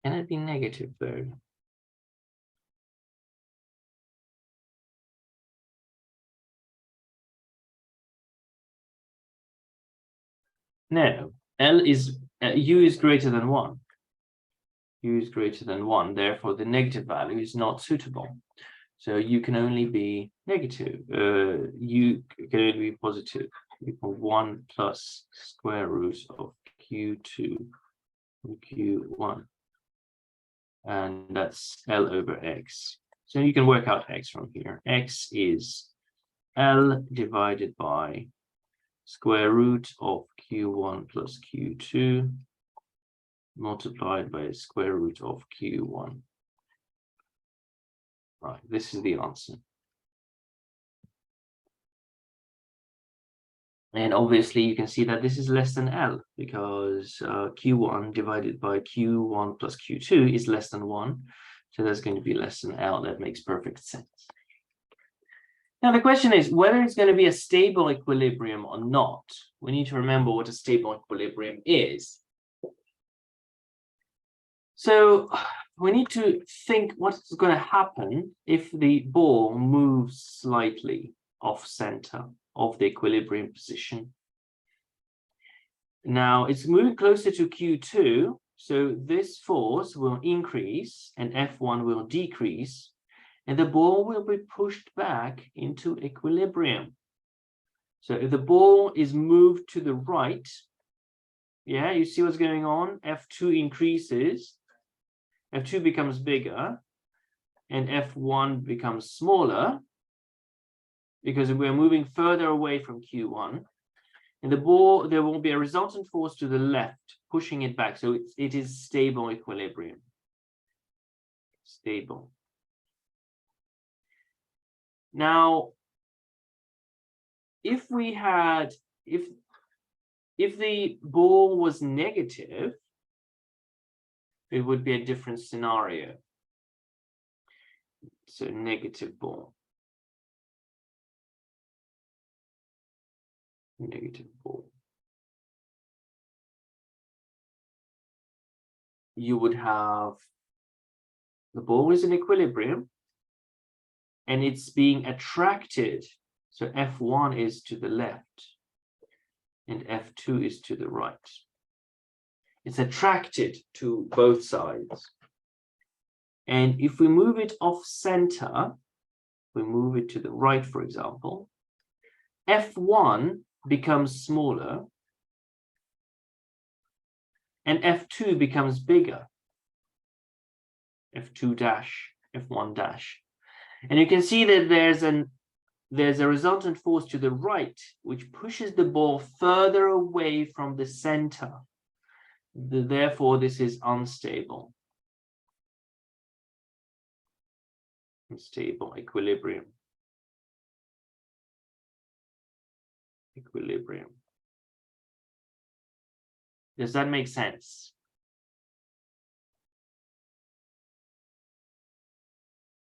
Can it be negative though? No, U is greater than 1. U is greater than 1, therefore the negative value is not suitable. So U can only be negative. U can only be positive. Equal 1 plus square root of Q2 Q1. And that's L over X. So you can work out X from here. X is L divided by square root of Q1 plus Q2 multiplied by square root of Q1. Right, this is the answer. And obviously you can see that this is less than L because Q1 divided by Q1 plus Q2 is less than 1. So that's going to be less than L. That makes perfect sense. Now the question is whether it's going to be a stable equilibrium or not. We need to remember what a stable equilibrium is. So we need to think what's going to happen if the ball moves slightly off center of the equilibrium position. Now it's moving closer to Q2, so this force will increase and F1 will decrease, and the ball will be pushed back into equilibrium. So if the ball is moved to the right, yeah, you see what's going on? F2 increases, F2 becomes bigger, and F1 becomes smaller because we're moving further away from Q1. And the ball, there will be a resultant force to the left, pushing it back. So it is stable equilibrium. Stable. Now, if the ball was negative, it would be a different scenario. So negative ball. Negative ball. You would have the ball is in equilibrium and it's being attracted. So F1 is to the left and F2 is to the right. It's attracted to both sides. And if we move it off center, we move it to the right, for example, F1 becomes smaller and F2 becomes bigger. F2 dash, F1 dash. And you can see that there's a resultant force to the right, which pushes the ball further away from the center. Therefore, this is unstable. Unstable equilibrium. Equilibrium. Does that make sense?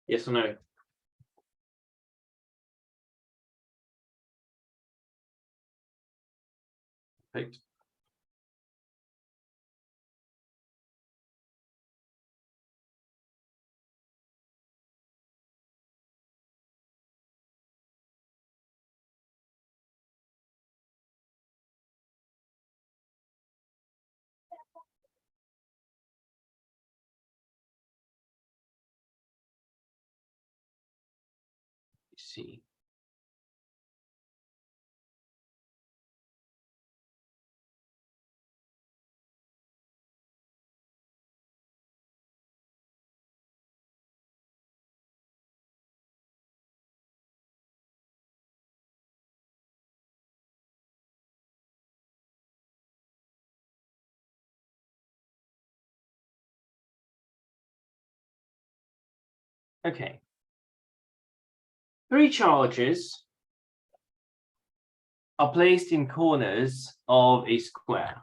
Yes or no? Perfect. See. Okay. 3 charges are placed in corners of a square.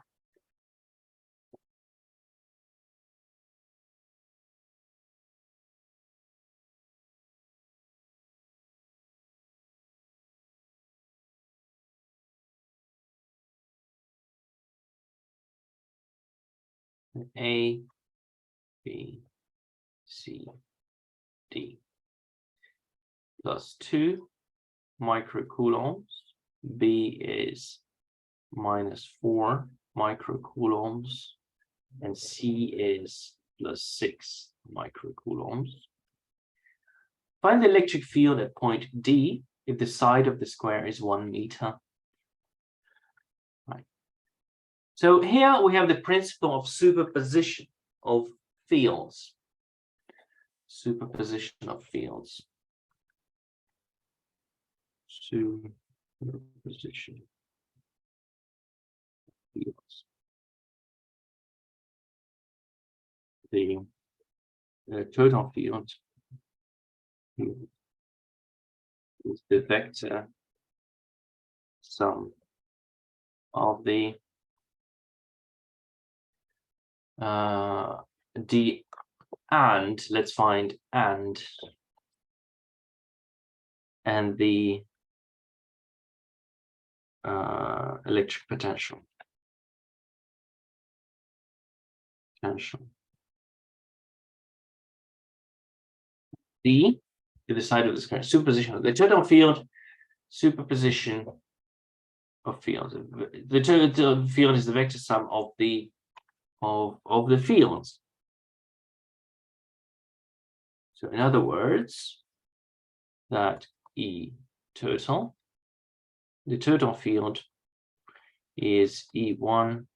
A, B, C, D. Plus 2 microcoulombs. B is minus 4 microcoulombs. And C is plus 6 microcoulombs. Find the electric field at point D if the side of the square is 1 meter. Right. So here we have the principle of superposition of fields. Superposition of fields. Superposition of fields. The total field is the vector sum of the D and let's find and the electric potential. D to the side of the square. Superposition of the total field, superposition of fields. The total field is the vector sum of the fields. So in other words, that E total, the total field is E1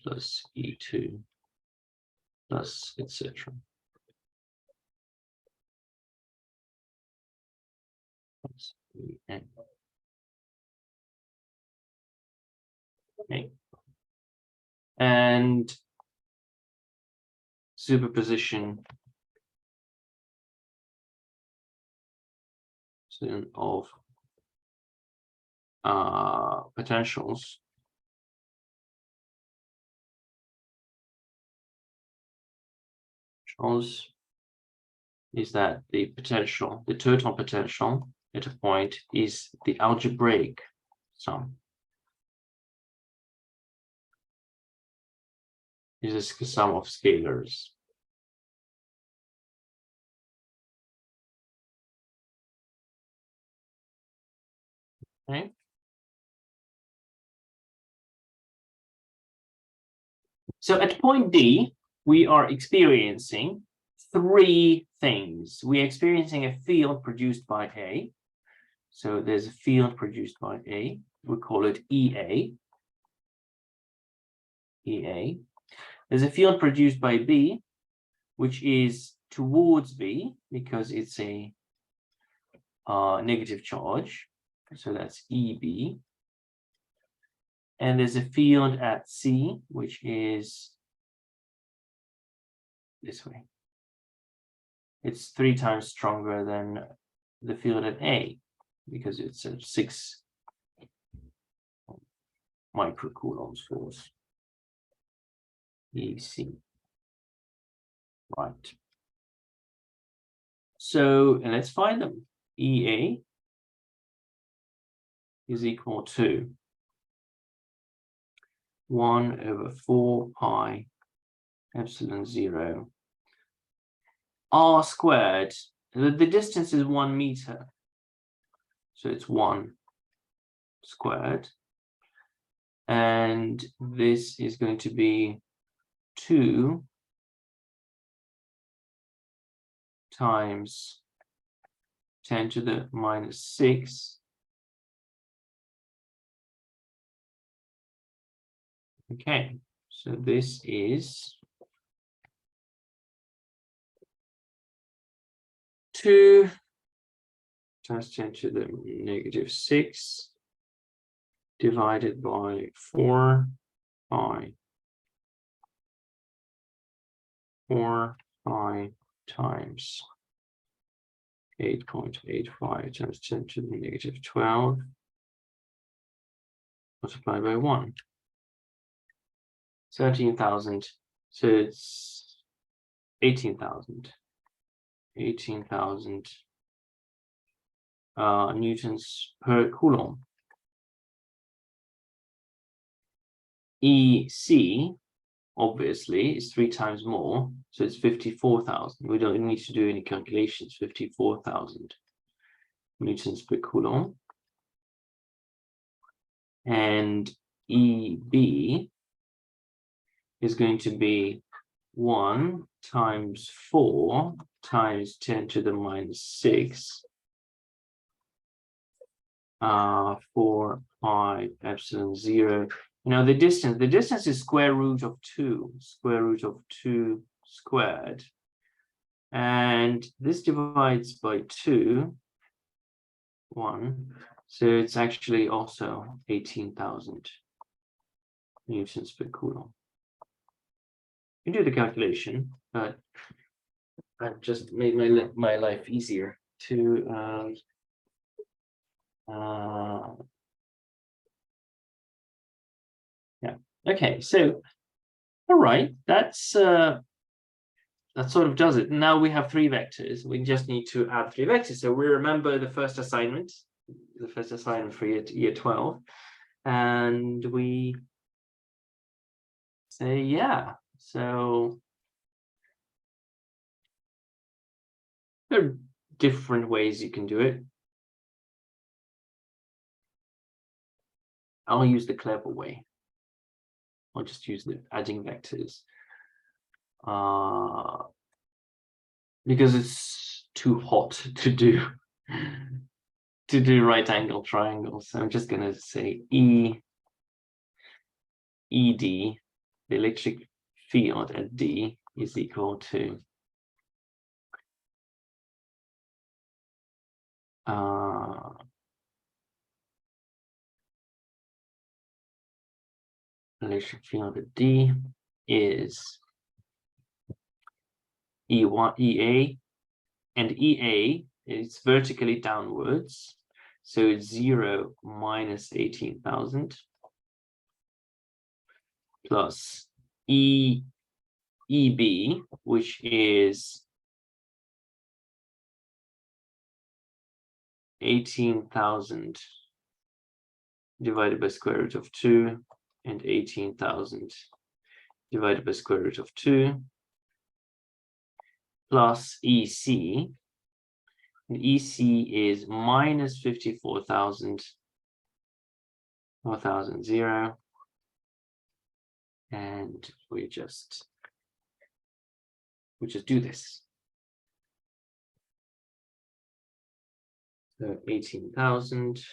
plus E2 plus etc. Okay. And superposition of potentials is that the potential, the total potential at a point is the algebraic sum. Is the sum of scalars. Okay. So at point D, we are experiencing three things. We're experiencing a field produced by A. So there's a field produced by A. We call it EA. EA. There's a field produced by B, which is towards B because it's a negative charge. So that's EB. And there's a field at C, which is this way. It's 3 times stronger than the field at A because it's a 6 microcoulombs force. EC. Right. So, and let's find them. EA is equal to 1/4 pi epsilon 0 r squared. The distance is 1 meter, so it's 1 squared, and this is going to be 2 times 10 to the minus 6. Okay, so this is 2 times 10 to the negative 6 divided by 4 pi. 4 pi times 8.85 times 10 to the negative 12 multiplied by 1. 13,000. So it's 18,000. 18,000 newtons per coulomb. EC obviously is 3 times more, so it's 54,000. We don't need to do any calculations. 54,000 newtons per coulomb. And EB is going to be 1 times 4 times 10 to the minus 6 4 pi epsilon 0. Now the distance is square root of 2 squared, and this divides by 2 1, so it's actually also 18,000 newtons per coulomb. You do the calculation, but I've just made my life easier to yeah. Okay, so all right, that sort of does it. Now we have 3 vectors. We just need to add 3 vectors. So we remember the first assignment for year 12, and we say, yeah. So there are different ways you can do it. I'll use the clever way. I'll just use the adding vectors. Because it's too hot to do right angle triangles. So I'm just going to say ED, the electric field at D, is equal to electric field at D is EA, and EA is vertically downwards, so it's 0 minus 18,000 plus EB, which is 18,000 divided by square root of 2, and 18,000 divided by square root of 2, plus EC. And EC is minus 54,000, 4,000, and we just do this. So 18,000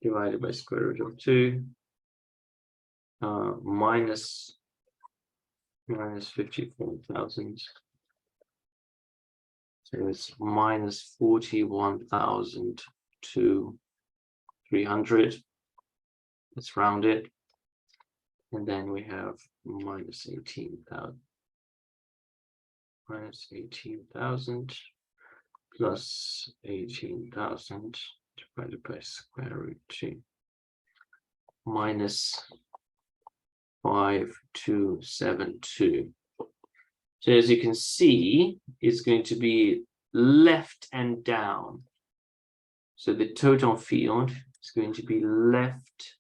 divided by square root of 2, minus 54,000. So it's minus 41,300. Let's round it. And then we have minus 18,000. Minus 18,000 plus 18,000 divided by square root 2. Minus 5272. So as you can see, it's going to be left and down. So the total field is going to be left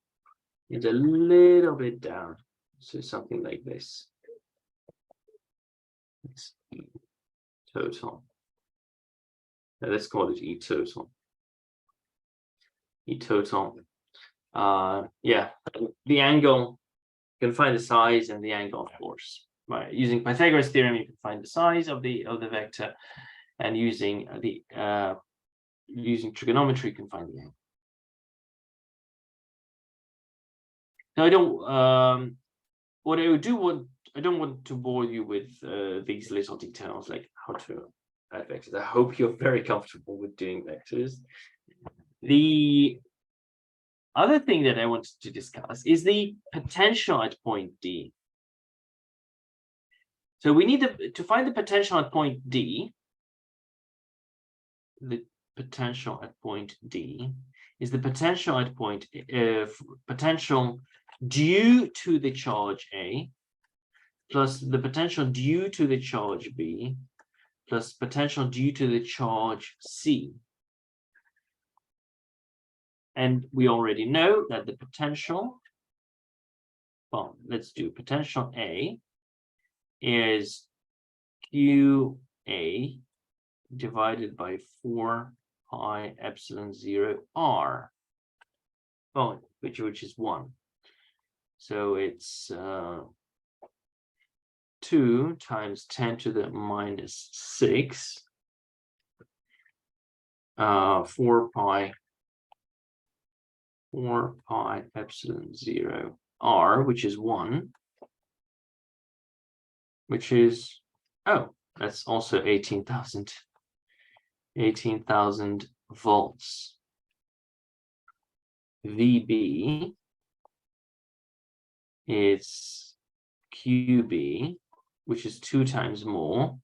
and a little bit down. So something like this. It's E total. Now let's call it E total. E total. Yeah, the angle, you can find the size and the angle, of course. By using Pythagoras theorem, you can find the size of the vector, and using using trigonometry, you can find the angle. Now I don't want to bore you with these little details like how to add vectors. I hope you're very comfortable with doing vectors. The other thing that I wanted to discuss is the potential at point D. So we need to find the potential at point D. The potential at point D is the potential at point potential due to the charge A plus the potential due to the charge B plus potential due to the charge C. And we already know that the potential, well, let's do potential A is QA divided by 4 pi epsilon 0 R, well, which is 1. So it's 2 times 10 to the minus 6, 4 pi epsilon 0 R, which is 1, which is, oh, that's also 18,000 volts. VB is QB, which is 2 times more,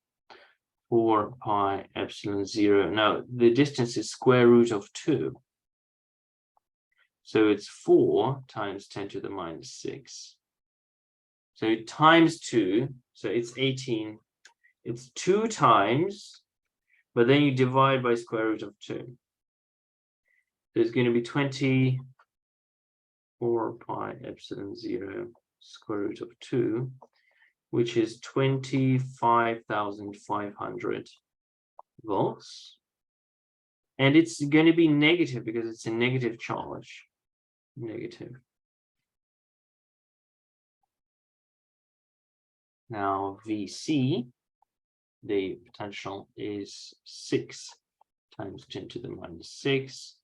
4 pi epsilon 0. Now, the distance is square root of 2. So it's 4 times 10 to the minus 6. So times 2, so it's 18. It's 2 times, but then you divide by square root of 2. So it's going to be 24 pi epsilon 0 square root of 2, which is 25,500 volts. And it's going to be negative because it's a negative charge. Negative. Now VC, the potential is 6 times 10 to the minus 6,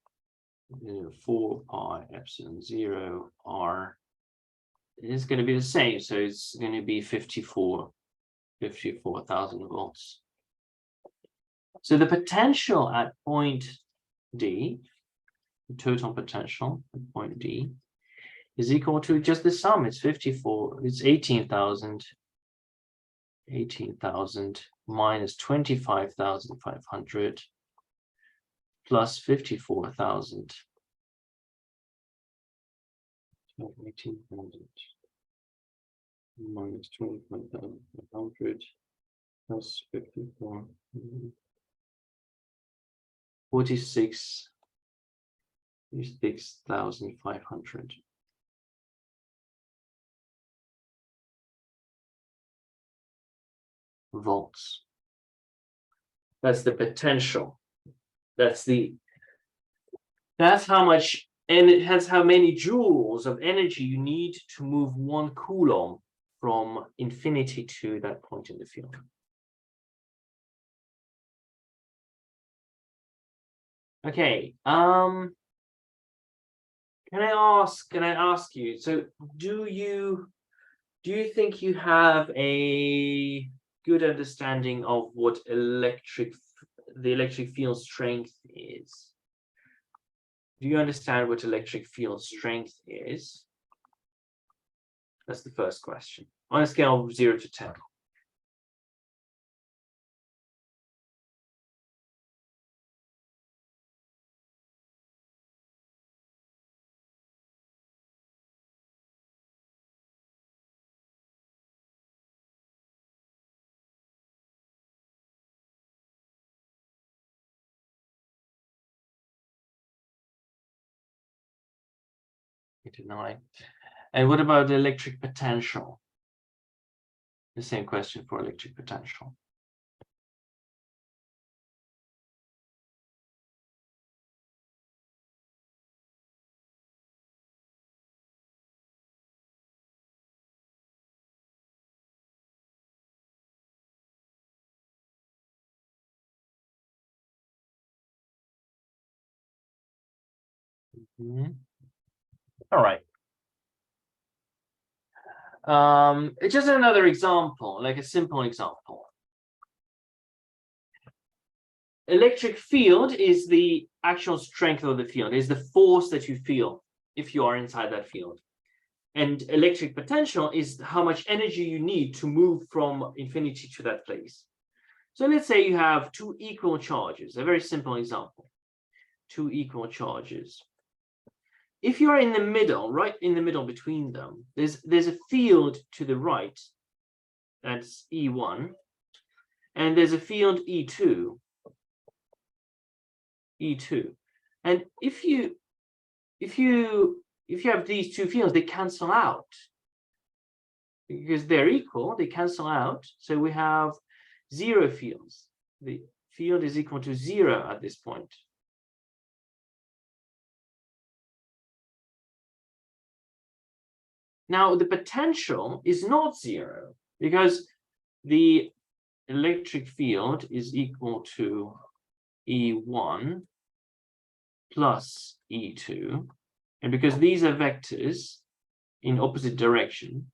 4 pi epsilon 0 R is going to be the same. So it's going to be 54,000 volts. So the potential at point D, the total potential at point D, is equal to just the sum. It's 18,000 minus 25,500 plus 54,000. 18,000 minus 25,500 plus 54. 46,500 volts. That's the potential. That's how much, and it has how many joules of energy you need to move 1 coulomb from infinity to that point in the field. Okay, can I ask you, so do you think you have a good understanding of what the electric field strength is? Do you understand what electric field strength is? That's the first question. On a scale of 0 to 10. To 9. And what about the electric potential? The same question for electric potential. All right. It's just another example, like a simple example. Electric field is the actual strength of the field, is the force that you feel if you are inside that field. And electric potential is how much energy you need to move from infinity to that place. So let's say you have 2 equal charges, a very simple example. 2 equal charges. If you're in the middle, right in the middle between them, there's a field to the right, that's E1, and there's a field E2. And if you have these 2 fields, they cancel out because they're equal, they cancel out. So we have 0 fields. The field is equal to 0 at this point. Now, the potential is not 0 because the electric field is equal to E1 plus E2. And because these are vectors in opposite direction,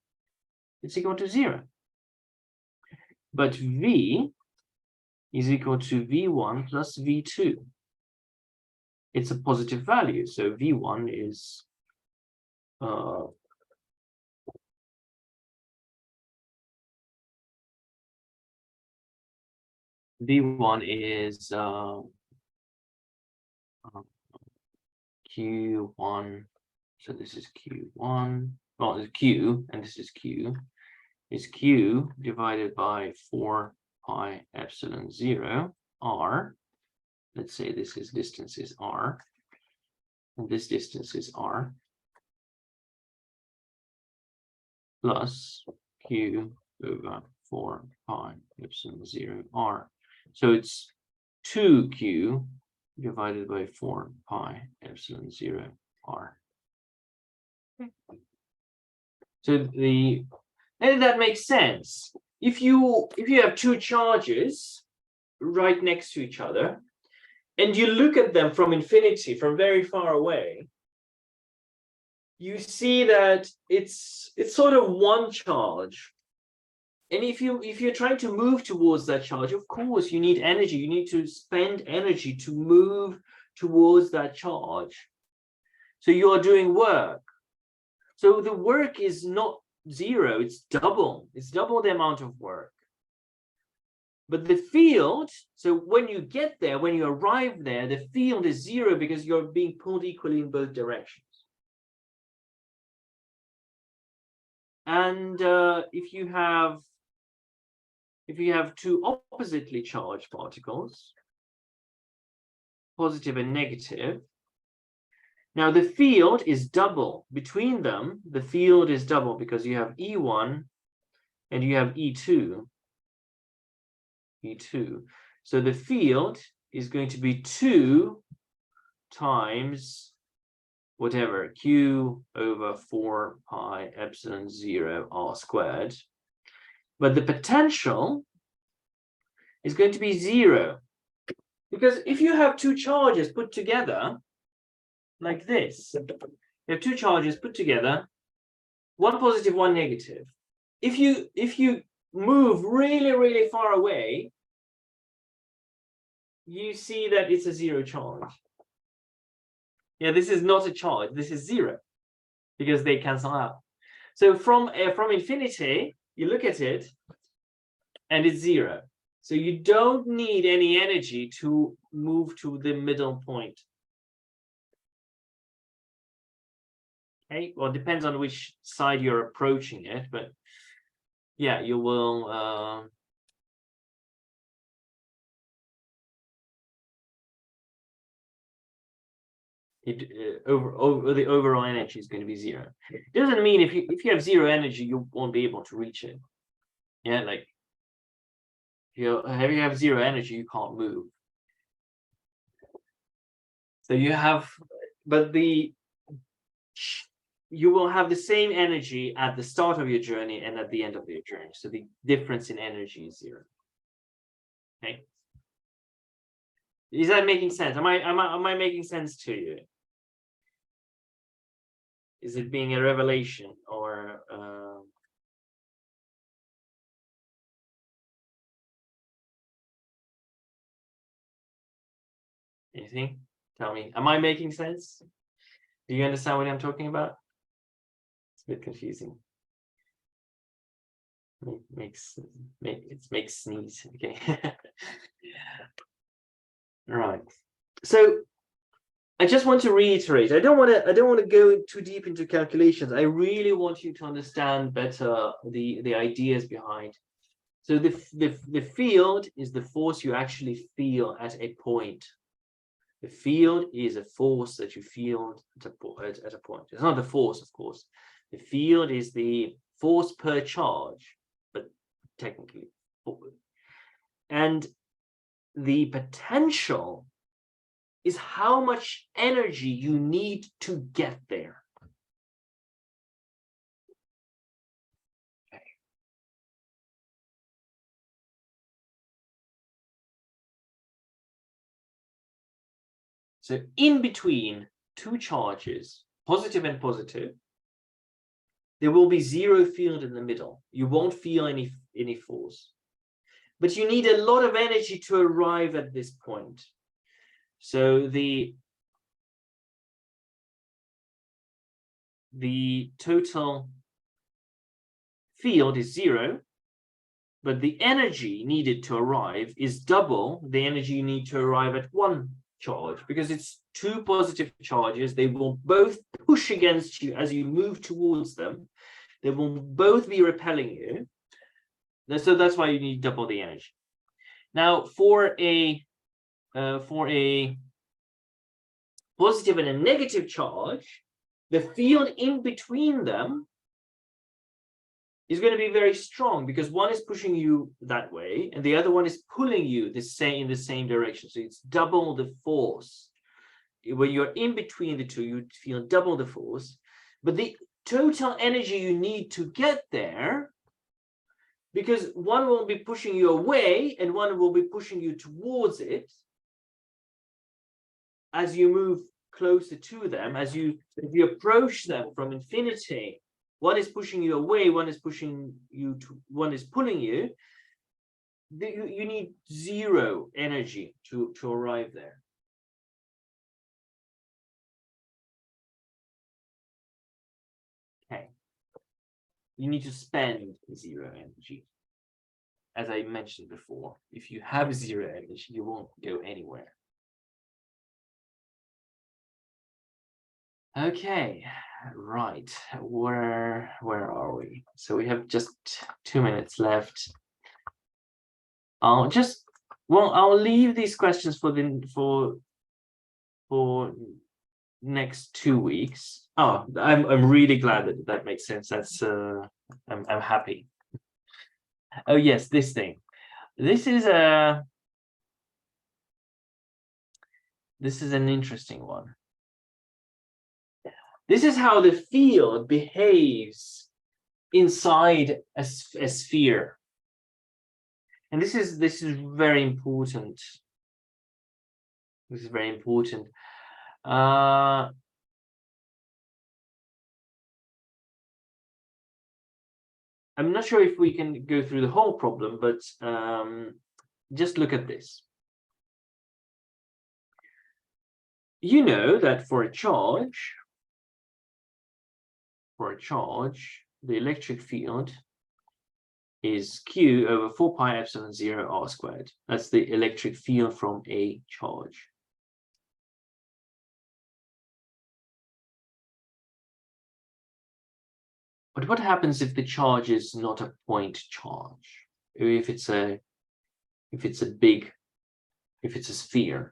it's equal to 0. But V is equal to V1 plus V2. It's a positive value, so V1 is Q1, so this is Q1, well, it's Q, and this is Q, is Q divided by 4 pi epsilon 0 R. Let's say this is distance is R, and this distance is R, plus Q over 4 pi epsilon 0 R. So it's 2Q divided by 4 pi epsilon 0 R. So and that makes sense. If you have two charges right next to each other, and you look at them from infinity, from very far away, you see that it's sort of one charge. And if you're trying to move towards that charge, of course you need energy. You need to spend energy to move towards that charge. So you are doing work. So the work is not zero, it's double. It's double the amount of work. But the field, so when you get there, when you arrive there, the field is zero because you're being pulled equally in both directions. And if you have two oppositely charged particles, positive and negative, now the field is double. Between them, the field is double because you have E1 and you have E2. So the field is going to be 2 times whatever, Q over 4 pi epsilon 0 R squared. But the potential is going to be 0. Because if you have two charges put together, like this, you have two charges put together, one positive, one negative. If you move really, really far away, you see that it's a 0 charge. Yeah, this is not a charge. This is 0 because they cancel out. So from infinity, you look at it, and it's 0. So you don't need any energy to move to the middle point. Okay, well, it depends on which side you're approaching it, but yeah, you will. The overall energy is going to be 0. It doesn't mean if you have 0 energy, you won't be able to reach it. Yeah, like if you have 0 energy, you can't move. So you have, but you will have the same energy at the start of your journey and at the end of your journey. So the difference in energy is 0. Okay. Is that making sense? Am I making sense to you? Is it being a revelation or anything? Tell me. Am I making sense? Do you understand what I'm talking about? It's a bit confusing. It makes sneeze. Okay. Right. So I just want to reiterate. I don't want to go too deep into calculations. I really want you to understand better the ideas behind. So the field is the force you actually feel at a point. The field is a force that you feel at a point. It's not the force, of course. The field is the force per charge, but technically. And the potential is how much energy you need to get there. Okay. So in between two charges, positive and positive, there will be 0 field in the middle. You won't feel any force. But you need a lot of energy to arrive at this point. So the total field is 0, but the energy needed to arrive is double the energy you need to arrive at one charge, because it's two positive charges. They will both push against you as you move towards them. They will both be repelling you. So that's why you need double the energy. Now, for a positive and a negative charge, the field in between them is going to be very strong because one is pushing you that way and the other one is pulling you in the same direction. So it's double the force. When you're in between the two, you feel double the force. But the total energy you need to get there, because one will be pushing you away and one will be pushing you towards it, as you move closer to them, as you approach them from infinity, one is pushing you away, one is pushing you to, one is pulling you. You need zero energy to arrive there. Okay. You need to spend zero energy. As I mentioned before, if you have zero energy, you won't go anywhere. Okay, right. Where are we? So we have just 2 minutes left. I'll leave these questions for next 2 weeks. Oh, I'm really glad that makes sense. That's I'm happy. Oh yes, this thing. This is an interesting one. This is how the field behaves inside a sphere. And this is very important. This is very important. I'm not sure if we can go through the whole problem, but just look at this. You know that for a charge, the electric field is Q over 4 pi epsilon 0 r squared. That's the electric field from a charge. But what happens if the charge is not a point charge? If it's a sphere,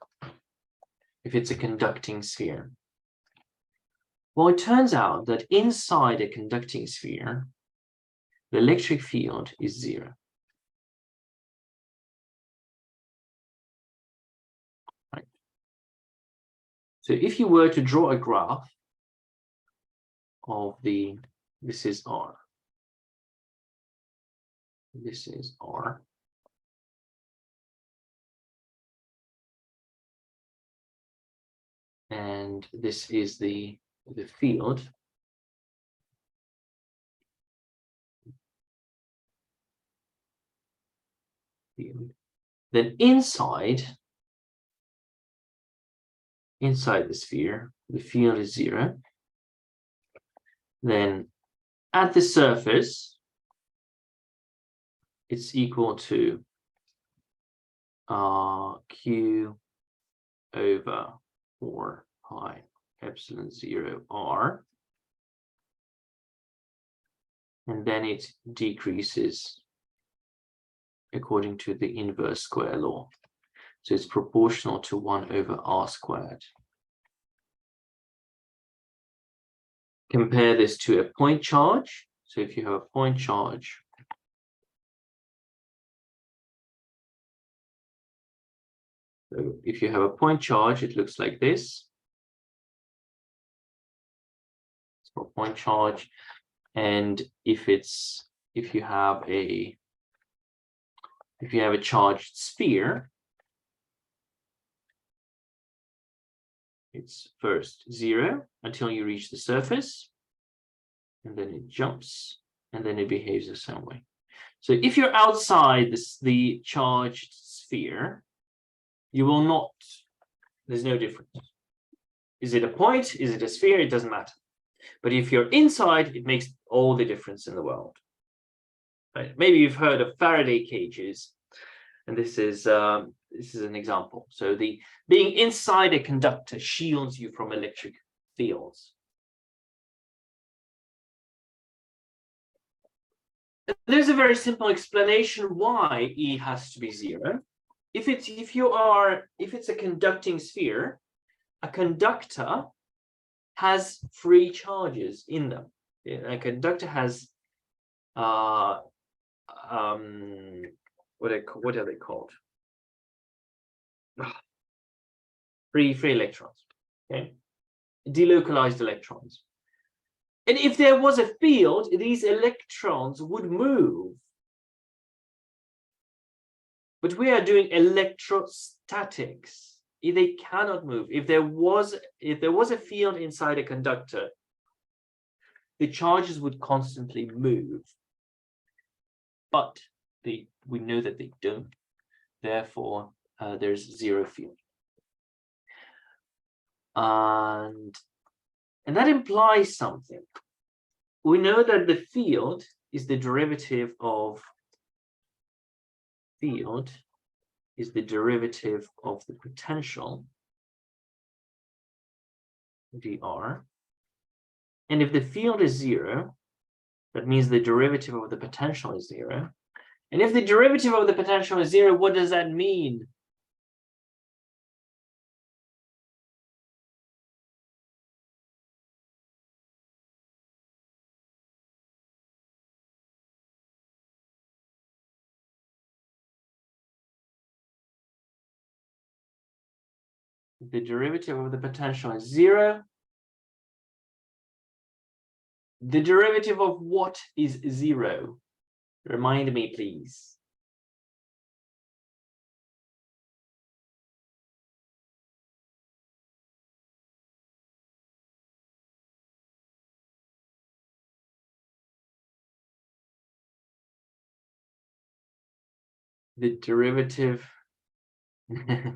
if it's a conducting sphere? Well, it turns out that inside a conducting sphere, the electric field is 0. Right. So if you were to draw a graph of this is R. This is R. And this is the field. Then inside the sphere, the field is 0. Then at the surface, it's equal to Q over 4 pi epsilon 0 r. And then it decreases according to the inverse square law. So it's proportional to 1 over r squared. Compare this to a point charge. So if you have a point charge, it looks like this. It's for point charge. And if you have a charged sphere, it's first 0 until you reach the surface, and then it jumps, and then it behaves the same way. So if you're outside the charged sphere, you will not, there's no difference. Is it a point? Is it a sphere? It doesn't matter. But if you're inside, it makes all the difference in the world. Right? Maybe you've heard of Faraday cages, and this is an example. So being inside a conductor shields you from electric fields. There's a very simple explanation why E has to be 0. If it's a conducting sphere, a conductor has free charges in them. A conductor has what are they called? Free electrons. Okay, delocalized electrons. And if there was a field, these electrons would move. But we are doing electrostatics. They cannot move. If there was a field inside a conductor, the charges would constantly move. But we know that they don't. Therefore, there's zero field. And that implies something. We know that the field is the derivative of the potential, dr. And if the field is zero, that means the derivative of the potential is zero. And if the derivative of the potential is zero, what does that mean? The derivative of the potential is zero. The derivative of what is zero? Remind me, please. The derivative, yeah,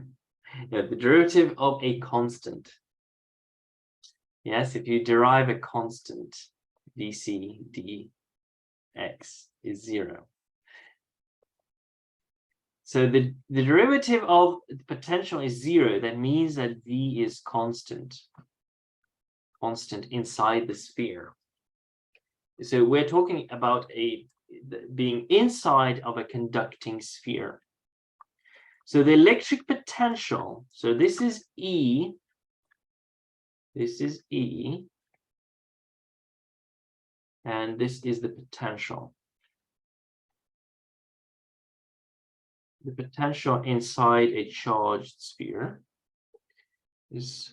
the derivative of a constant. Yes, if you derive a constant, dc dx is zero. So the derivative of the potential is zero. That means that V is constant inside the sphere. So we're talking about being inside of a conducting sphere. So the electric potential, so this is E, and this is the potential. The potential inside a charged sphere is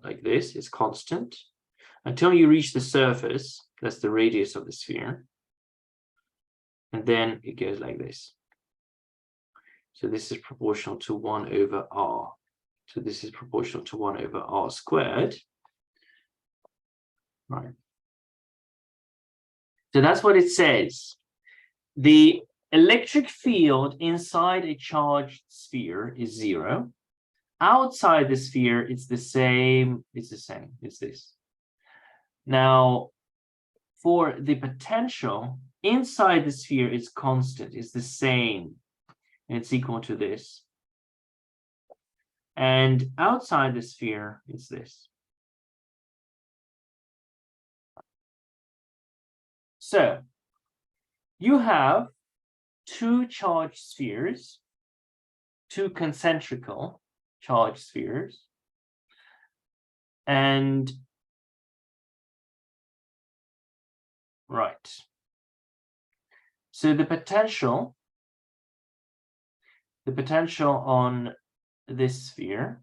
like this, is constant until you reach the surface. That's the radius of the sphere. And then it goes like this. So this is proportional to 1 over r. So this is proportional to 1 over r squared. Right. So that's what it says. The electric field inside a charged sphere is zero. Outside the sphere, it's the same. It's this. Now, for the potential inside the sphere, it's constant. It's the same. And it's equal to this. And outside the sphere, it's this. So you have two charged spheres, two concentrical charged spheres, and right. So the potential on this sphere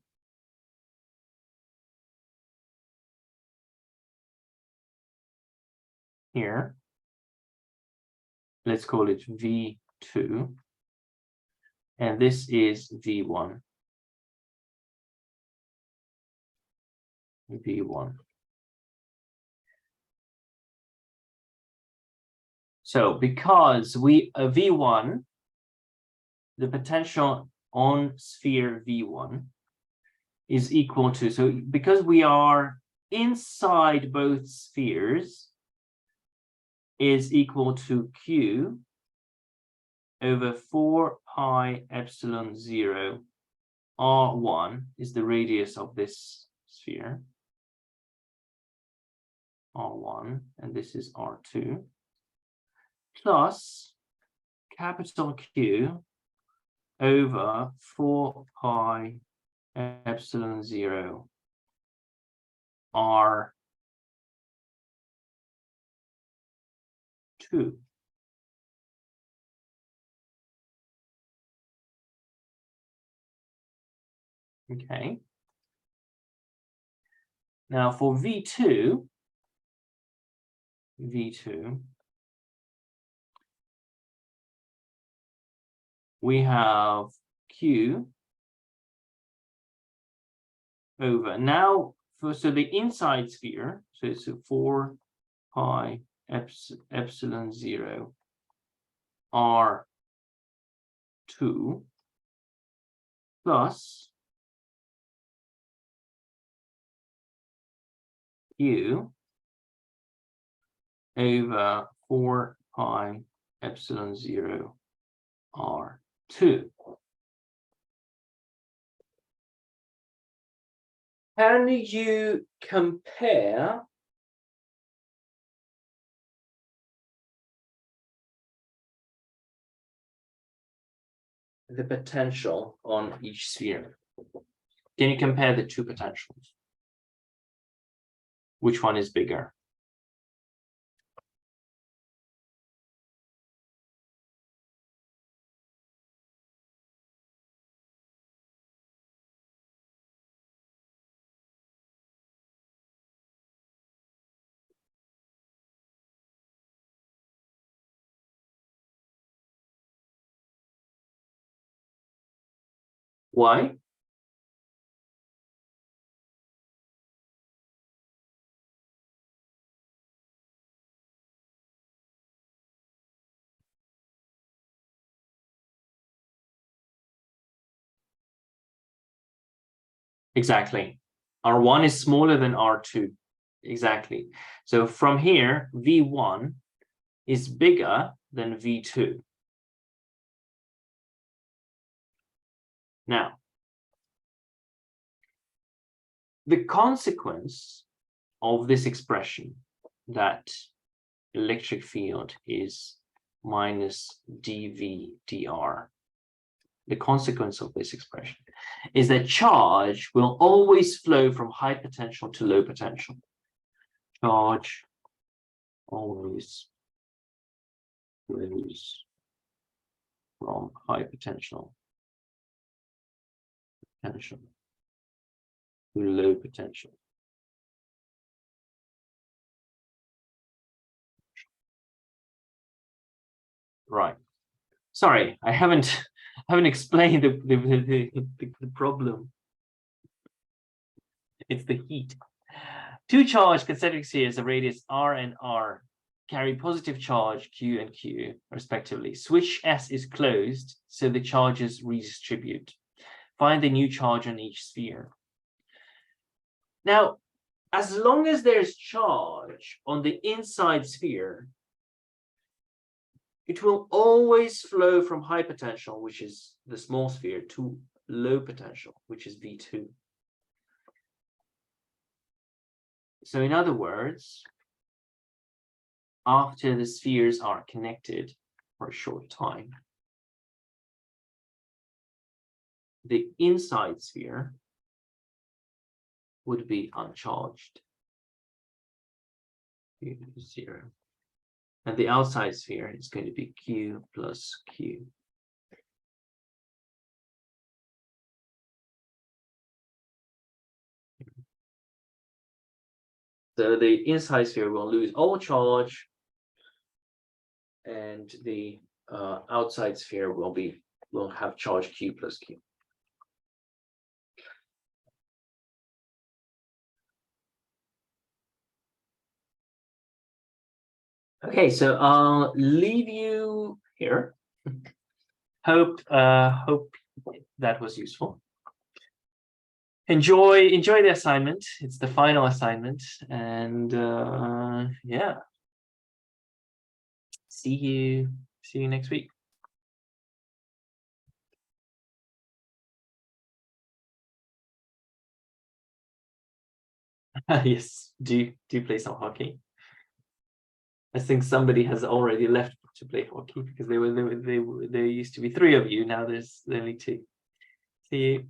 here, let's call it V2, and this is V1. So because V1, the potential on sphere V1 is equal to, so because we are inside both spheres, is equal to Q over 4 pi epsilon 0 R1 is the radius of this sphere, R1, and this is R2, plus capital Q over 4 pi epsilon 0 R2. 2. Okay. Now for V2, we have Q over. Now, so the inside sphere, so it's a 4 pi epsilon 0 R2 plus Q over 4 pi epsilon 0 R2. Can you compare the potential on each sphere? Can you compare the two potentials? Which one is bigger? Why? Exactly. R1 is smaller than R2. Exactly. So from here, V1 is bigger than V2. Now, the consequence of this expression that electric field is minus dV dr, the consequence of this expression is that charge will always flow from high potential to low potential. Charge always flows from high potential to low potential. Right. Sorry, I haven't explained the problem. It's the heat. Two charged concentric spheres of radius r and r carry positive charge Q and Q respectively. Switch S is closed, so the charges redistribute. Find the new charge on each sphere. Now, as long as there's charge on the inside sphere, it will always flow from high potential, which is the small sphere, to low potential, which is V2. So in other words, after the spheres are connected for a short time, the inside sphere would be uncharged, 0. And the outside sphere is going to be Q plus Q. So the inside sphere will lose all charge, and the outside sphere will have charge Q plus Q. Okay, so I'll leave you here. Hope that was useful. Enjoy the assignment. It's the final assignment, and yeah. See you next week. Yes, do play some hockey. I think somebody has already left to play hockey because there used to be 3 of you. Now there's only 2. See you.